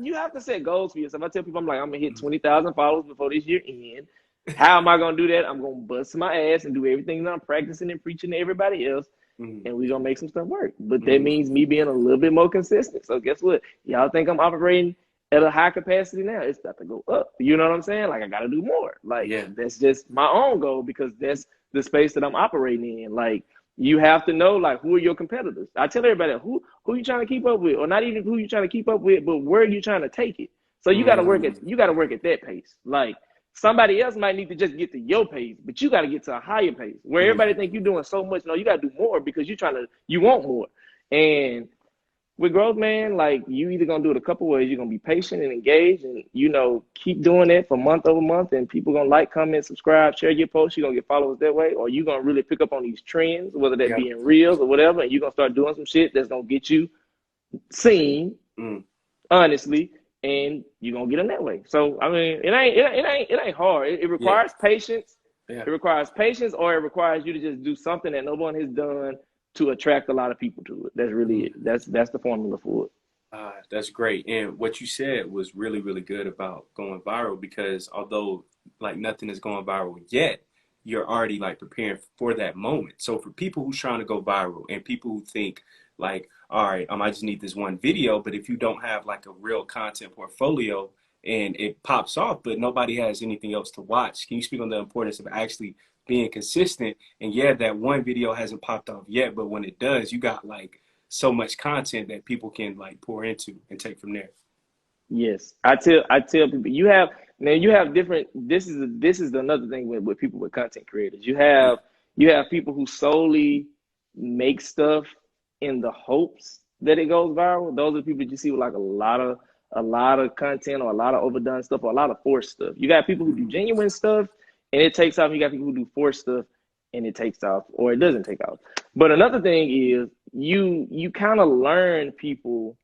you have to set goals for yourself. I tell people, I'm like, I'm gonna hit 20,000 followers before this year ends. How am I gonna do that? I'm gonna bust my ass and do everything that I'm practicing and preaching to everybody else. And we're gonna make some stuff work. But that means me being a little bit more consistent. So guess what? Y'all think I'm operating at a high capacity now? It's got to go up. You know what I'm saying? Like, I gotta do more. Like, that's just my own goal, because that's the space that I'm operating in. Like, you have to know, like, who are your competitors? I tell everybody, who you trying to keep up with, or not even who you trying to keep up with, but where are you trying to take it? So you gotta work at that pace. Like, somebody else might need to just get to your pace, but you got to get to a higher pace where everybody think you're doing so much. No, you got to do more because you want more. And with growth, man, like, you either going to do it a couple ways. You're going to be patient and engaged and, you know, keep doing it for month over month, and people going to like, comment, subscribe, share your posts. You're going to get followers that way, or you're going to really pick up on these trends, whether that be in reels or whatever, and you're going to start doing some shit that's going to get you seen, honestly. And you're gonna get them that way. So I mean, it ain't hard. It requires patience. It requires patience, or it requires you to just do something that no one has done to attract a lot of people to it. That's really it. That's the formula for it. That's great. And what you said was really, really good about going viral, because although like nothing is going viral yet, you're already like preparing for that moment. So for people who's trying to go viral, and people who think like, all right, I just need this one video, but if you don't have like a real content portfolio and it pops off, but nobody has anything else to watch, can you speak on the importance of actually being consistent? And that one video hasn't popped off yet, but when it does, you got like so much content that people can like pour into and take from there. Yes, I tell people, you have different. This is another thing with people with content creators. You have people who solely make stuff in the hopes that it goes viral. Those are the people that you see with like a lot of content, or a lot of overdone stuff, or a lot of forced stuff. You got people who do genuine stuff and it takes off. You got people who do forced stuff and it takes off or it doesn't take off. But another thing is you kind of learn people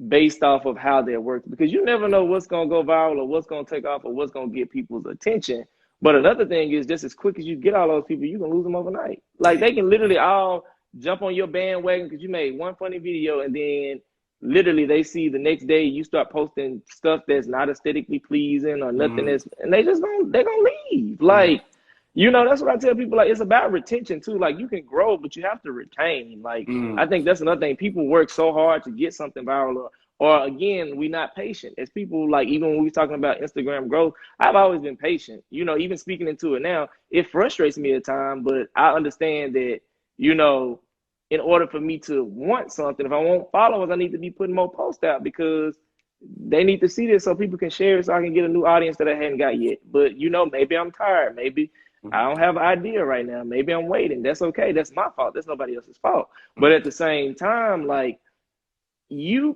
based off of how they work, because you never know what's going to go viral or what's going to take off or what's going to get people's attention. But another thing is, just as quick as you get all those people, you can lose them overnight. Like, they can literally all jump on your bandwagon because you made one funny video, and then literally they see the next day you start posting stuff that's not aesthetically pleasing or nothing that's, and they're gonna leave. Like, that's what I tell people. Like, it's about retention too. Like, you can grow, but you have to retain. Like, I think that's another thing. People work so hard to get something viral, or again, we're not patient as people. Like, even when we're talking about Instagram growth, I've always been patient. Even speaking into it now, it frustrates me at times, but I understand that, in order for me to want something, if I want followers, I need to be putting more posts out, because they need to see this so people can share it, so I can get a new audience that I hadn't got yet. But, maybe I'm tired. Maybe I don't have an idea right now. Maybe I'm waiting. That's okay. That's my fault. That's nobody else's fault. But at the same time, like, I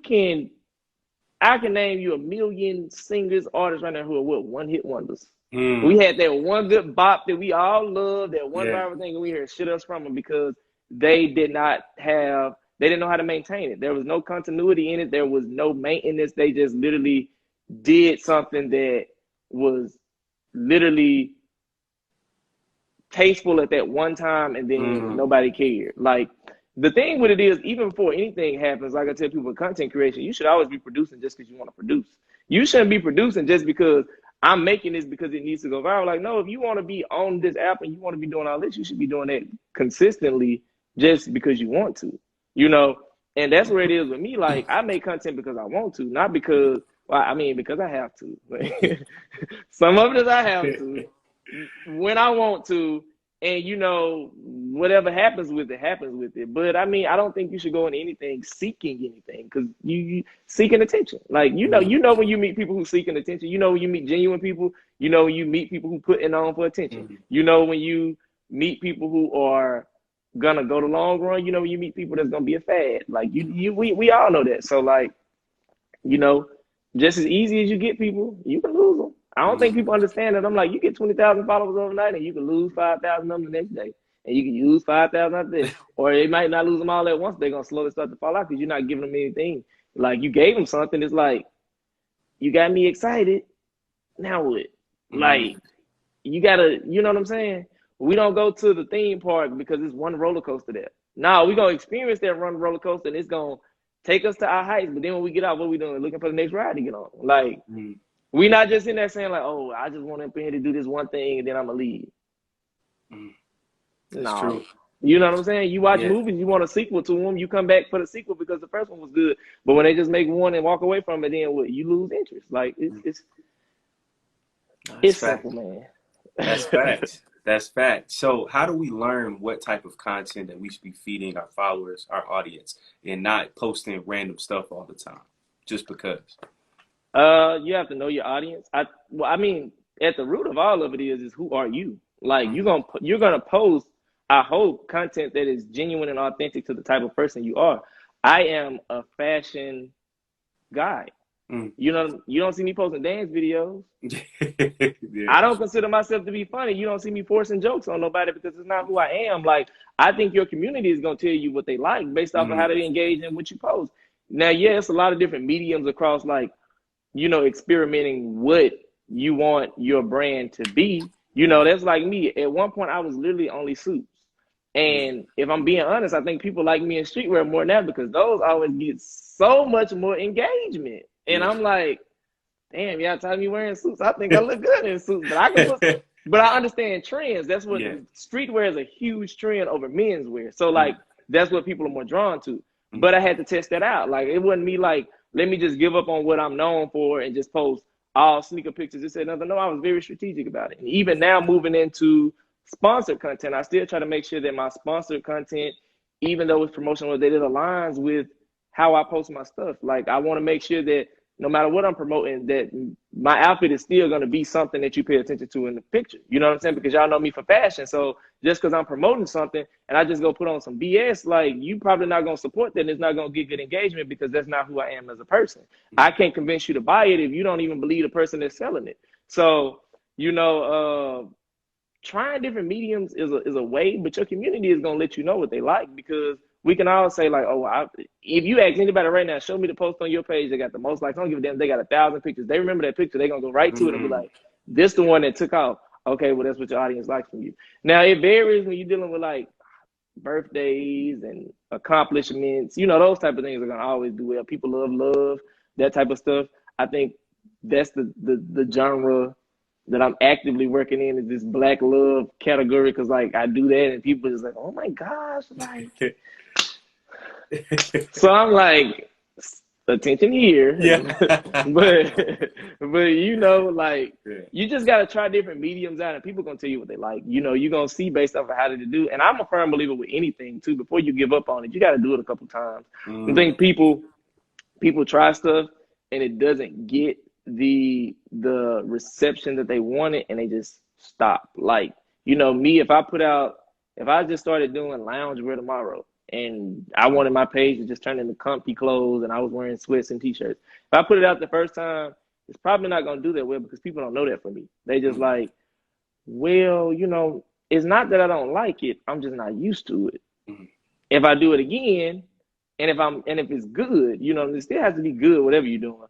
can name you a million singers, artists right now who are one-hit wonders. We had that one good bop that we all loved, that one viral thing, and we heard shit else from them because they didn't know how to maintain it. There was no continuity in it. There was no maintenance. They just literally did something that was literally tasteful at that one time, and then nobody cared. Like, the thing with it is, even before anything happens, like I tell people with content creation, you should always be producing just because you want to produce. You shouldn't be producing just because I'm making this because it needs to go viral. Like, no, if you want to be on this app and you want to be doing all this, you should be doing that consistently just because you want to, and that's where it is with me. Like, I make content because I want to, not because, because I have to. Some of it is I have to when I want to, and whatever happens with it, happens with it. But I don't think you should go into anything seeking anything, because you seeking attention. Like, when you meet people who seeking attention, when you meet genuine people, when you meet people who putting on for attention, when you meet people who are gonna go the long run, when you meet people that's gonna be a fad. Like, we all know that. So, like, just as easy as you get people, you can lose them. I don't think people understand that. I'm like, you get 20,000 followers overnight, and you can lose 5,000 of them the next day, and you can use 5,000 out there, or they might not lose them all at once. They're gonna slowly start to fall out because you're not giving them anything. Like, you gave them something. It's like, you got me excited. Now what? Like, you gotta, you know what I'm saying? We don't go to the theme park because it's one roller coaster there. No, we're gonna experience that run roller coaster, and it's gonna take us to our heights. But then when we get out, what are we doing? Looking for the next ride to get on. Like, we're not just in there saying, like, oh, I just want up in here to do this one thing and then I'm gonna leave. That's true. You know what I'm saying? You watch movies, you want a sequel to them, you come back for the sequel because the first one was good. But when they just make one and walk away from it, then what? You lose interest. Like, it's simple, man. That's facts. That's facts. So how do we learn what type of content that we should be feeding our followers, our audience, and not posting random stuff all the time just because? You have to know your audience. At the root of all of it is who are you? Like, you're gonna post, I hope, content that is genuine and authentic to the type of person you are. I am a fashion guy. You don't see me posting dance videos. I don't consider myself to be funny. You don't see me forcing jokes on nobody because it's not who I am. Like, I think your community is gonna tell you what they like based off of how they engage in what you post. Now, it's a lot of different mediums across, like, experimenting what you want your brand to be. That's like me. At one point, I was literally only suits. And if I'm being honest, I think people like me in streetwear more now because those always get so much more engagement. And I'm like, damn, y'all tired of me wearing suits. I think I look good in suits, but I understand trends. That's what streetwear is, a huge trend over menswear. So, like, that's what people are more drawn to. But I had to test that out. Like, it wasn't me like, let me just give up on what I'm known for and just post all sneaker pictures. Just said nothing. No, I was very strategic about it. And even now, moving into sponsored content, I still try to make sure that my sponsored content, even though it's promotional, that it aligns with how I post my stuff. Like, I want to make sure that no matter what I'm promoting, that my outfit is still going to be something that you pay attention to in the picture. You know what I'm saying? Because y'all know me for fashion. So just because I'm promoting something and I just go put on some BS, like, you probably not going to support that and it's not going to get good engagement because that's not who I am as a person. I can't convince you to buy it if you don't even believe the person that's selling it. So, trying different mediums is a way, but your community is gonna let you know what they like, because we can all say like, oh, if you ask anybody right now, show me the post on your page that got the most likes. I don't give a damn. They got 1,000 pictures. They remember that picture. They're gonna go right to it and be like, this the one that took off. Okay, well, that's what your audience likes from you. Now it varies when you're dealing with like birthdays and accomplishments. You know, those type of things are gonna always do well. People love that type of stuff. I think that's the genre that I'm actively working in, is this Black love category, because like I do that and people just like, oh my gosh, like. So I'm like, attention here. Yeah. but you know, like, you just gotta try different mediums out, and people gonna tell you what they like. You know, you're gonna see based off of how to do. And I'm a firm believer with anything too. Before you give up on it, you gotta do it a couple times. I think people try stuff and it doesn't get the reception that they wanted, and they just stop. Like, you know, me, if I just started doing loungewear tomorrow, and I wanted my page to just turn into comfy clothes, and I was wearing sweats and t-shirts, if I put it out the first time, it's probably not going to do that well, because people don't know that from me. They just like, well, you know, it's not that I don't like it, I'm just not used to it. If I do it again, and if it's good, you know, it still has to be good, whatever you're doing,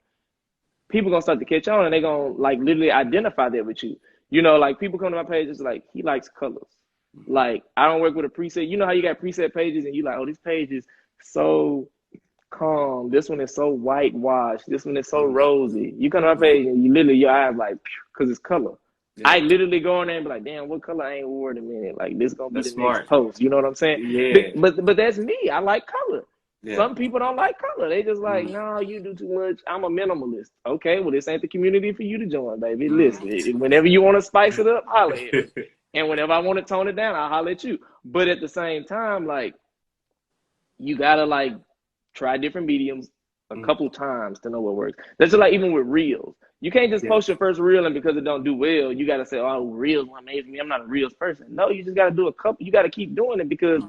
people gonna start to catch on, and they gonna like literally identify that with you. You know, like people come to my page, it's like, he likes colors. Like, I don't work with a preset. You know how you got preset pages and you like, oh, this page is so calm. This one is so whitewashed. This one is so rosy. You come to my page and you literally, your eyes like, because it's color. Yeah. I literally go in there and be like, damn, what color I ain't wore in a minute? Like, this gonna be the next post. You know what I'm saying? Yeah. But that's me. I like color. Yeah. Some people don't like color. They just like, no, you do too much. I'm a minimalist. Okay, well, this ain't the community for you to join, baby. Listen, whenever you want to spice it up, holler at me. And whenever I want to tone it down, I'll holler at you. But at the same time, like, you gotta like try different mediums a couple times to know what works. That's just like even with reels. You can't just post your first reel and because it don't do well, you gotta say, oh, reels were made for me. I'm not a reels person. No, you just gotta do a couple. You gotta keep doing it, because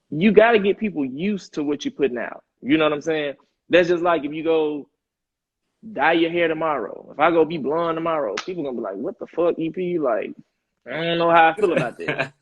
you gotta get people used to what you're putting out. You know what I'm saying? That's just like if you go dye your hair tomorrow. If I go be blonde tomorrow, people gonna be like, what the fuck, EP? Like, I don't know how I feel about that.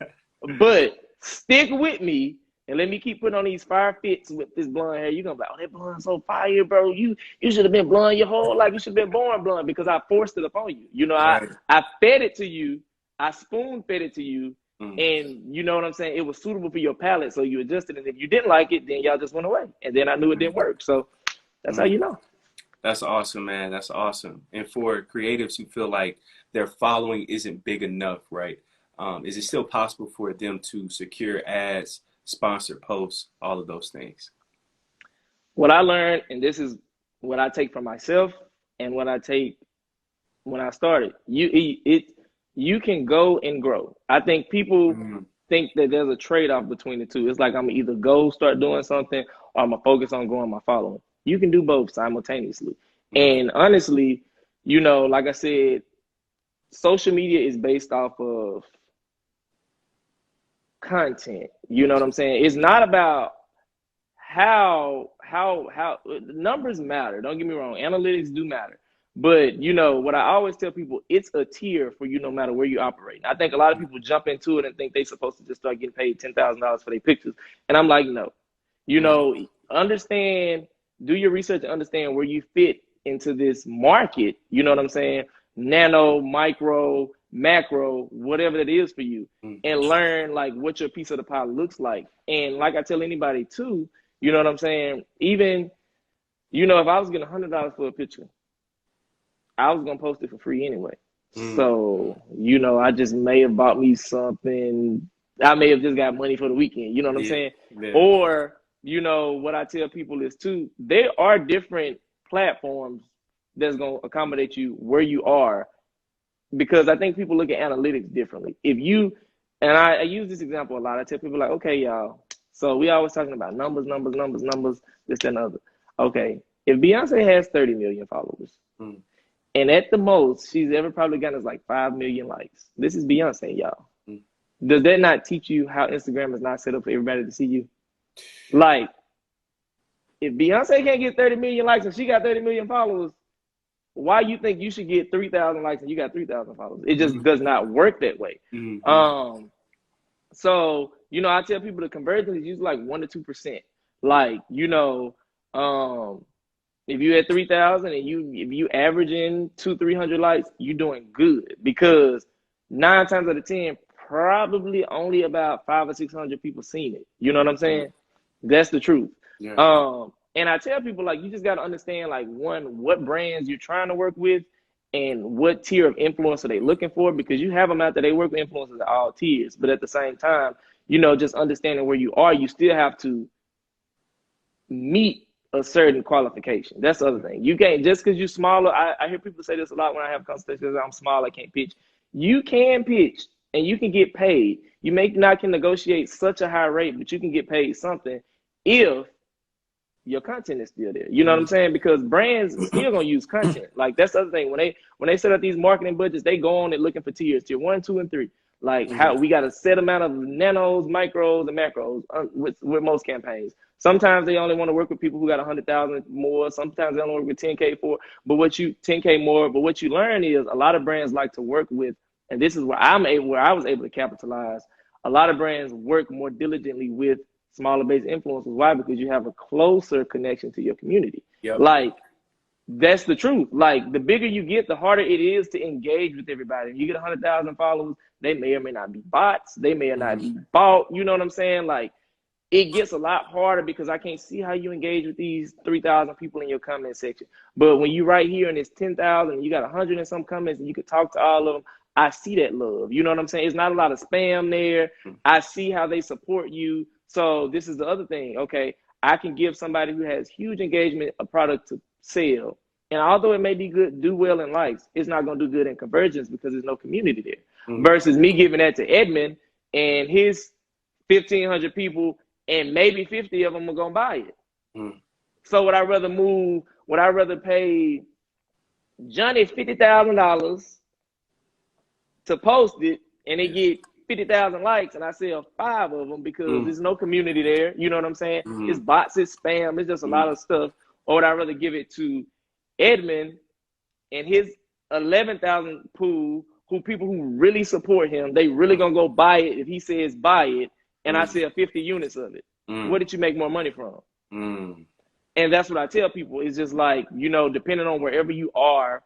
But stick with me and let me keep putting on these fire fits with this blonde hair. You're going to be like, oh, that blonde's so fire, bro. You should have been blonde your whole life. You should have been born blonde, because I forced it upon you. You know, I fed it to you. I spoon fed it to you. And you know what I'm saying? It was suitable for your palate, so you adjusted it. If you didn't like it, then y'all just went away. And then I knew it didn't work. So that's how you know. That's awesome, man. That's awesome. And for creatives who feel like their following isn't big enough, right? Is it still possible for them to secure ads, sponsor posts, all of those things? What I learned, and this is what I take from myself and what I take when I started, you can go and grow. I think people think that there's a trade-off between the two. It's like I'm either go start doing something, or I'm gonna focus on growing my following. You can do both simultaneously. And honestly, you know, like I said, social media is based off of content. You know what I'm saying? It's not about how numbers matter. Don't get me wrong. Analytics do matter. But, you know, what I always tell people, it's a tier for you no matter where you operate. I think a lot of people jump into it and think they're supposed to just start getting paid $10,000 for their pictures. And I'm like, no. You know, understand, do your research and understand where you fit into this market. You know what I'm saying? Nano, micro, macro, whatever that is for you, and learn like what your piece of the pie looks like. And like I tell anybody too, you know what I'm saying? Even, you know, if I was getting $100 for a picture, I was gonna post it for free anyway. So, you know, I just may have bought me something. I may have just got money for the weekend. You know what I'm saying? Yeah. Or, you know, what I tell people is too, there are different platforms that's going to accommodate you where you are, because I think people look at analytics differently. If you, and I use this example a lot, I tell people like, okay, y'all, so we always talking about numbers, this and other. Okay, if Beyonce has 30 million followers, and at the most she's ever probably gotten is like 5 million likes. This is Beyonce, y'all. Does that not teach you how Instagram is not set up for everybody to see you? Like, if Beyonce can't get 30 million likes and she got 30 million followers, why you think you should get 3,000 likes and you got 3,000 followers? It just Mm-hmm. does not work that way. Mm-hmm. So, I tell people the conversion is usually like 1 to 2%. Like, if you had 3,000 and if you averaging 200-300 likes, you're doing good, because 9 times out of 10, probably only about 500 or 600 people seen it. You know what I'm saying? That's the truth. Yeah. And I tell people, like, you just got to understand, like, one, what brands you're trying to work with and what tier of influencer they looking for, because you have them out there, they work with influencers at all tiers. But at the same time, just understanding where you are, you still have to meet a certain qualification. That's the other thing. You can't, just because you're smaller. I hear people say this a lot when I have conversations. I'm small, I can't pitch. You can pitch and you can get paid. You may not can negotiate such a high rate, but you can get paid something if your content is still there. You know what I'm saying? Because brands still gonna use content. Like, that's the other thing. When they set up these marketing budgets, they go on and looking for tiers, tier 1, 2, and 3. Like, how we got a set amount of nanos, micros, and macros with most campaigns. Sometimes they only want to work with people who got 100,000 more. Sometimes they only work with 10K for, 10K more. But what you learn is a lot of brands like to work with, and this is where where I was able to capitalize. A lot of brands work more diligently with smaller base influencers. Why? Because you have a closer connection to your community. Yep. Like, that's the truth. Like, the bigger you get, the harder it is to engage with everybody. If you get 100,000 followers, they may or may not be bots. They may or not be bought. You know what I'm saying? Like, it gets a lot harder because I can't see how you engage with these 3,000 people in your comment section. But when you right here and it's 10,000 and you got 100 and some comments and you can talk to all of them, I see that love. You know what I'm saying? It's not a lot of spam there. I see how they support you. So this is the other thing. Okay, I can give somebody who has huge engagement a product to sell. And although it may be good, do well in likes, it's not going to do good in conversions because there's no community there. Versus me giving that to Edmond and his 1,500 people, and maybe 50 of them are going to buy it. So would I rather pay Johnny $50,000 to post it and they get 50,000 likes and I sell 5 of them because there's no community there? You know what I'm saying? It's bots, it's spam, it's just a lot of stuff. Or would I rather give it to Edmond and his 11,000 pool, people who really support him, they really gonna go buy it if he says buy it, and I sell 50 units of it? Where did you make more money from? And that's what I tell people. It's just like, depending on wherever you are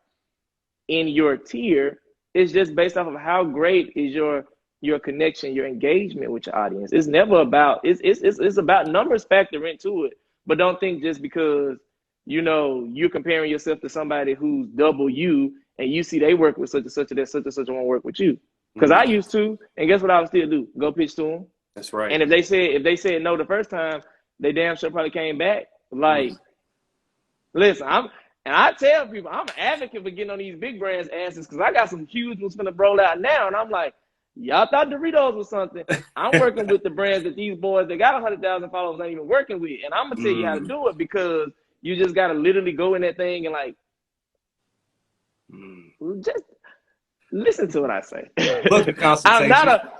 in your tier, it's just based off of how great is your connection, your engagement with your audience. It's never about, it's about numbers factor into it. But don't think just because, you're comparing yourself to somebody who's double you and you see they work with such and such, and that such and such won't work with you. Because I used to, and guess what I would still do? Go pitch to them. That's right. And if they said no the first time, they damn sure probably came back. Like, listen, I tell people, I'm an advocate for getting on these big brands' asses because I got some huge ones finna roll out now. And I'm like, y'all thought Doritos was something. I'm working with the brands that these boys that got 100,000 followers ain't even working with. And I'm going to tell you how to do it, because you just got to literally go in that thing and like, just listen to what I say. Book a consultation.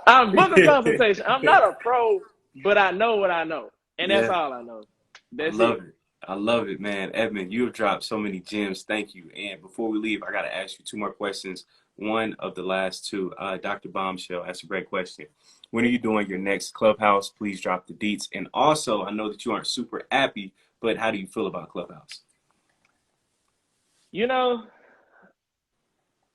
I'm book a consultation. I'm not a pro, but I know what I know. And that's all I know. That's it. I love it, man. Edmond, you have dropped so many gems. Thank you. And before we leave, I got to ask you 2 more questions. One of the last 2, Dr. Bombshell, that's a great question. When are you doing your next Clubhouse? Please drop the deets. And also, I know that you aren't super happy, but how do you feel about Clubhouse?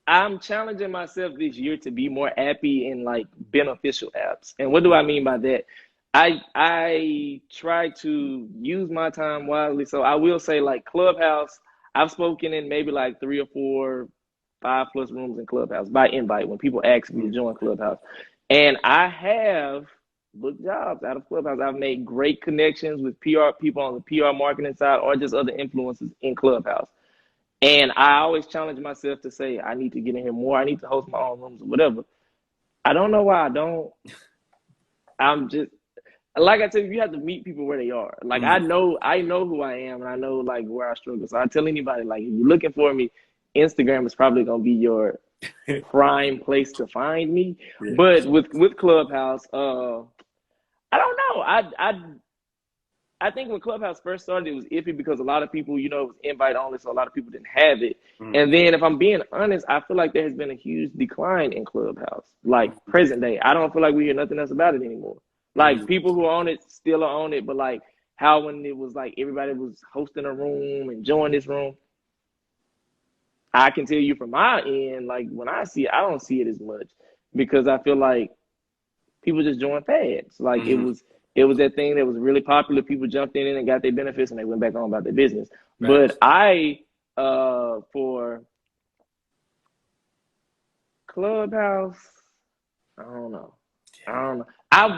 I'm challenging myself this year to be more appy in like beneficial apps. And what do I mean by that? I try to use my time wisely. So I will say, like, Clubhouse, I've spoken in maybe like 3 or 4, 5+ rooms in Clubhouse by invite when people ask me to join Clubhouse. And I have booked jobs out of Clubhouse. I've made great connections with PR people on the PR marketing side or just other influencers in Clubhouse. And I always challenge myself to say, I need to get in here more. I need to host my own rooms or whatever. I don't know why I don't. I'm just, like I tell you, you have to meet people where they are. Like, I know who I am, and I know like where I struggle. So I tell anybody, like, if you're looking for me, Instagram is probably gonna be your prime place to find me. Yeah. But with Clubhouse, I don't know. I think when Clubhouse first started, it was iffy because a lot of people, it was invite only, so a lot of people didn't have it. And then, if I'm being honest, I feel like there has been a huge decline in Clubhouse, like present day. I don't feel like we hear nothing else about it anymore. Like, people who own it still are on it, but like how when it was like everybody was hosting a room and join this room, I can tell you from my end, like when I see it, I don't see it as much because I feel like people just join fads. Like it was that thing that was really popular. People jumped in and got their benefits and they went back on about their business. Right. But for Clubhouse, I don't know.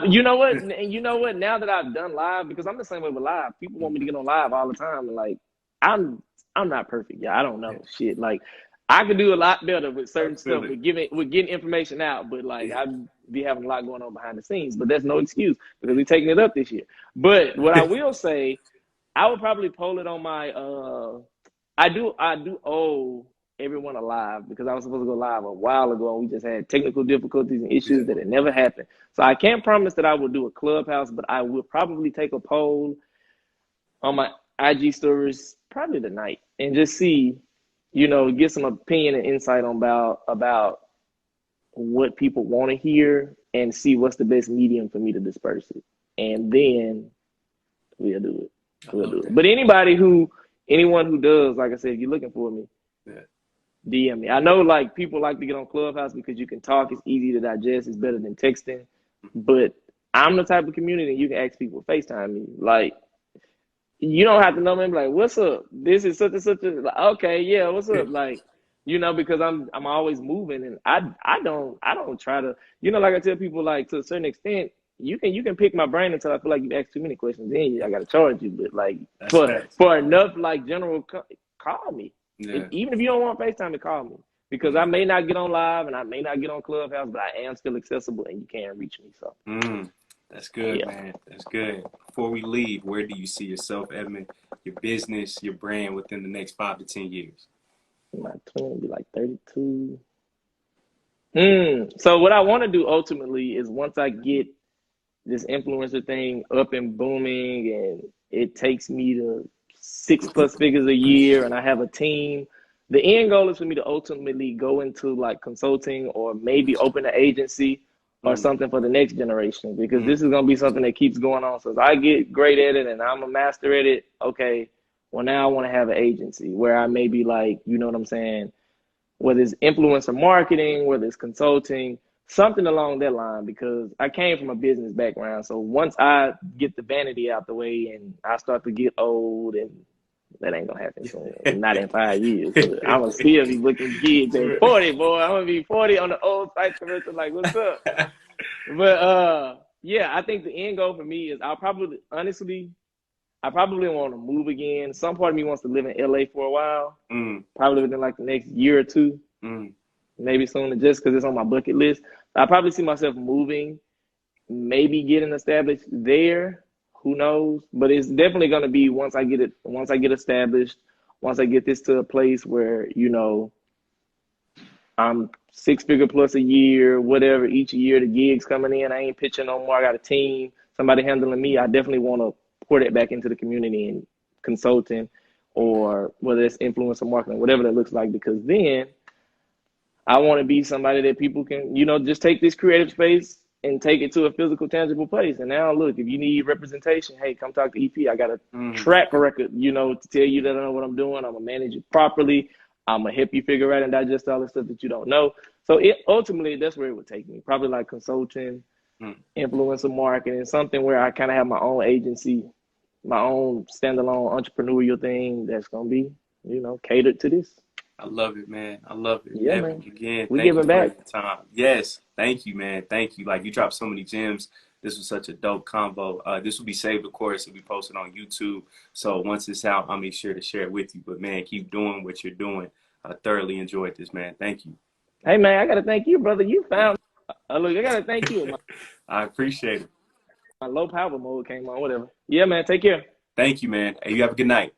You know what? And you know what? Now that I've done live, because I'm the same way with live, people want me to get on live all the time. And like, I'm not perfect. Yeah, I don't know shit. Like, I could do a lot better with certain stuff, with getting information out. But like, I'd be having a lot going on behind the scenes. But that's no excuse because we're taking it up this year. But what I will say, I would probably poll it on my. I do owe everyone alive because I was supposed to go live a while ago and we just had technical difficulties and issues that it never happened. So I can't promise that I will do a Clubhouse, but I will probably take a poll on my IG stories probably tonight and just see, get some opinion and insight on about what people want to hear and see what's the best medium for me to disperse it. And then we'll do it. But anyone who does, like I said, if you're looking for me, DM me. I know like people like to get on Clubhouse because you can talk, it's easy to digest, it's better than texting. But I'm the type of community you can ask people to FaceTime me. Like, you don't have to know me. Like, what's up? This is such and such. Like, okay, yeah, what's up? Like, because I'm always moving, and I don't try to, like I tell people, like to a certain extent, you can pick my brain until I feel like you ask too many questions. Then I gotta charge you. But like for enough like general, call me. Yeah. Even if you don't want FaceTime, call me because I may not get on live and I may not get on Clubhouse, but I am still accessible and you can reach me. So. That's good, man. That's good. Before we leave, where do you see yourself, Edmond, your business, your brand within the next 5 to 10 years? My 20 will be like 32. So what I want to do ultimately is once I get this influencer thing up and booming and it takes me to 6+ figures a year and I have a team, the end goal is for me to ultimately go into like consulting or maybe open an agency or something for the next generation, because this is going to be something that keeps going on. So as I get great at it and I'm a master at it, okay, well, now I want to have an agency where I may be like, you know what I'm saying, whether it's influencer marketing, whether it's consulting, something along that line, because I came from a business background. So once I get the vanity out the way and I start to get old, and that ain't going to happen soon, not in 5 years. I'm going to still be looking kids at 40, boy. I'm going to be 40 on the old site commercial like, what's up? But yeah, I think the end goal for me is I probably want to move again. Some part of me wants to live in LA for a while, probably within like the next year or two, maybe sooner, just because it's on my bucket list. I probably see myself moving, maybe getting established there. Who knows? But it's definitely going to be once I get established, once I get this to a place where, I'm 6-figure plus a year, whatever, each year, the gigs coming in, I ain't pitching no more. I got a team, somebody handling me. I definitely want to pour that back into the community and consulting, or whether it's influencer marketing, whatever that looks like, because then I want to be somebody that people can, just take this creative space and take it to a physical, tangible place. And now, look, if you need representation, hey, come talk to EP. I got a track record, to tell you that I know what I'm doing. I'm going to manage it properly. I'm going to help you figure out and digest all the stuff that you don't know. So ultimately, that's where it would take me. Probably like consulting, influencer marketing, something where I kind of have my own agency, my own standalone entrepreneurial thing that's going to be, catered to this. I love it, man. I love it. Yeah, man. Again, we giving back. Time. Yes. Thank you, man. Thank you. Like, you dropped so many gems. This was such a dope convo. This will be saved, of course. It'll be posted on YouTube. So once it's out, I'll make sure to share it with you. But, man, keep doing what you're doing. I thoroughly enjoyed this, man. Thank you. Hey, man, I got to thank you, brother. You found look, I got to thank you. I appreciate it. My low power mode came on, whatever. Yeah, man. Take care. Thank you, man. Hey, you have a good night.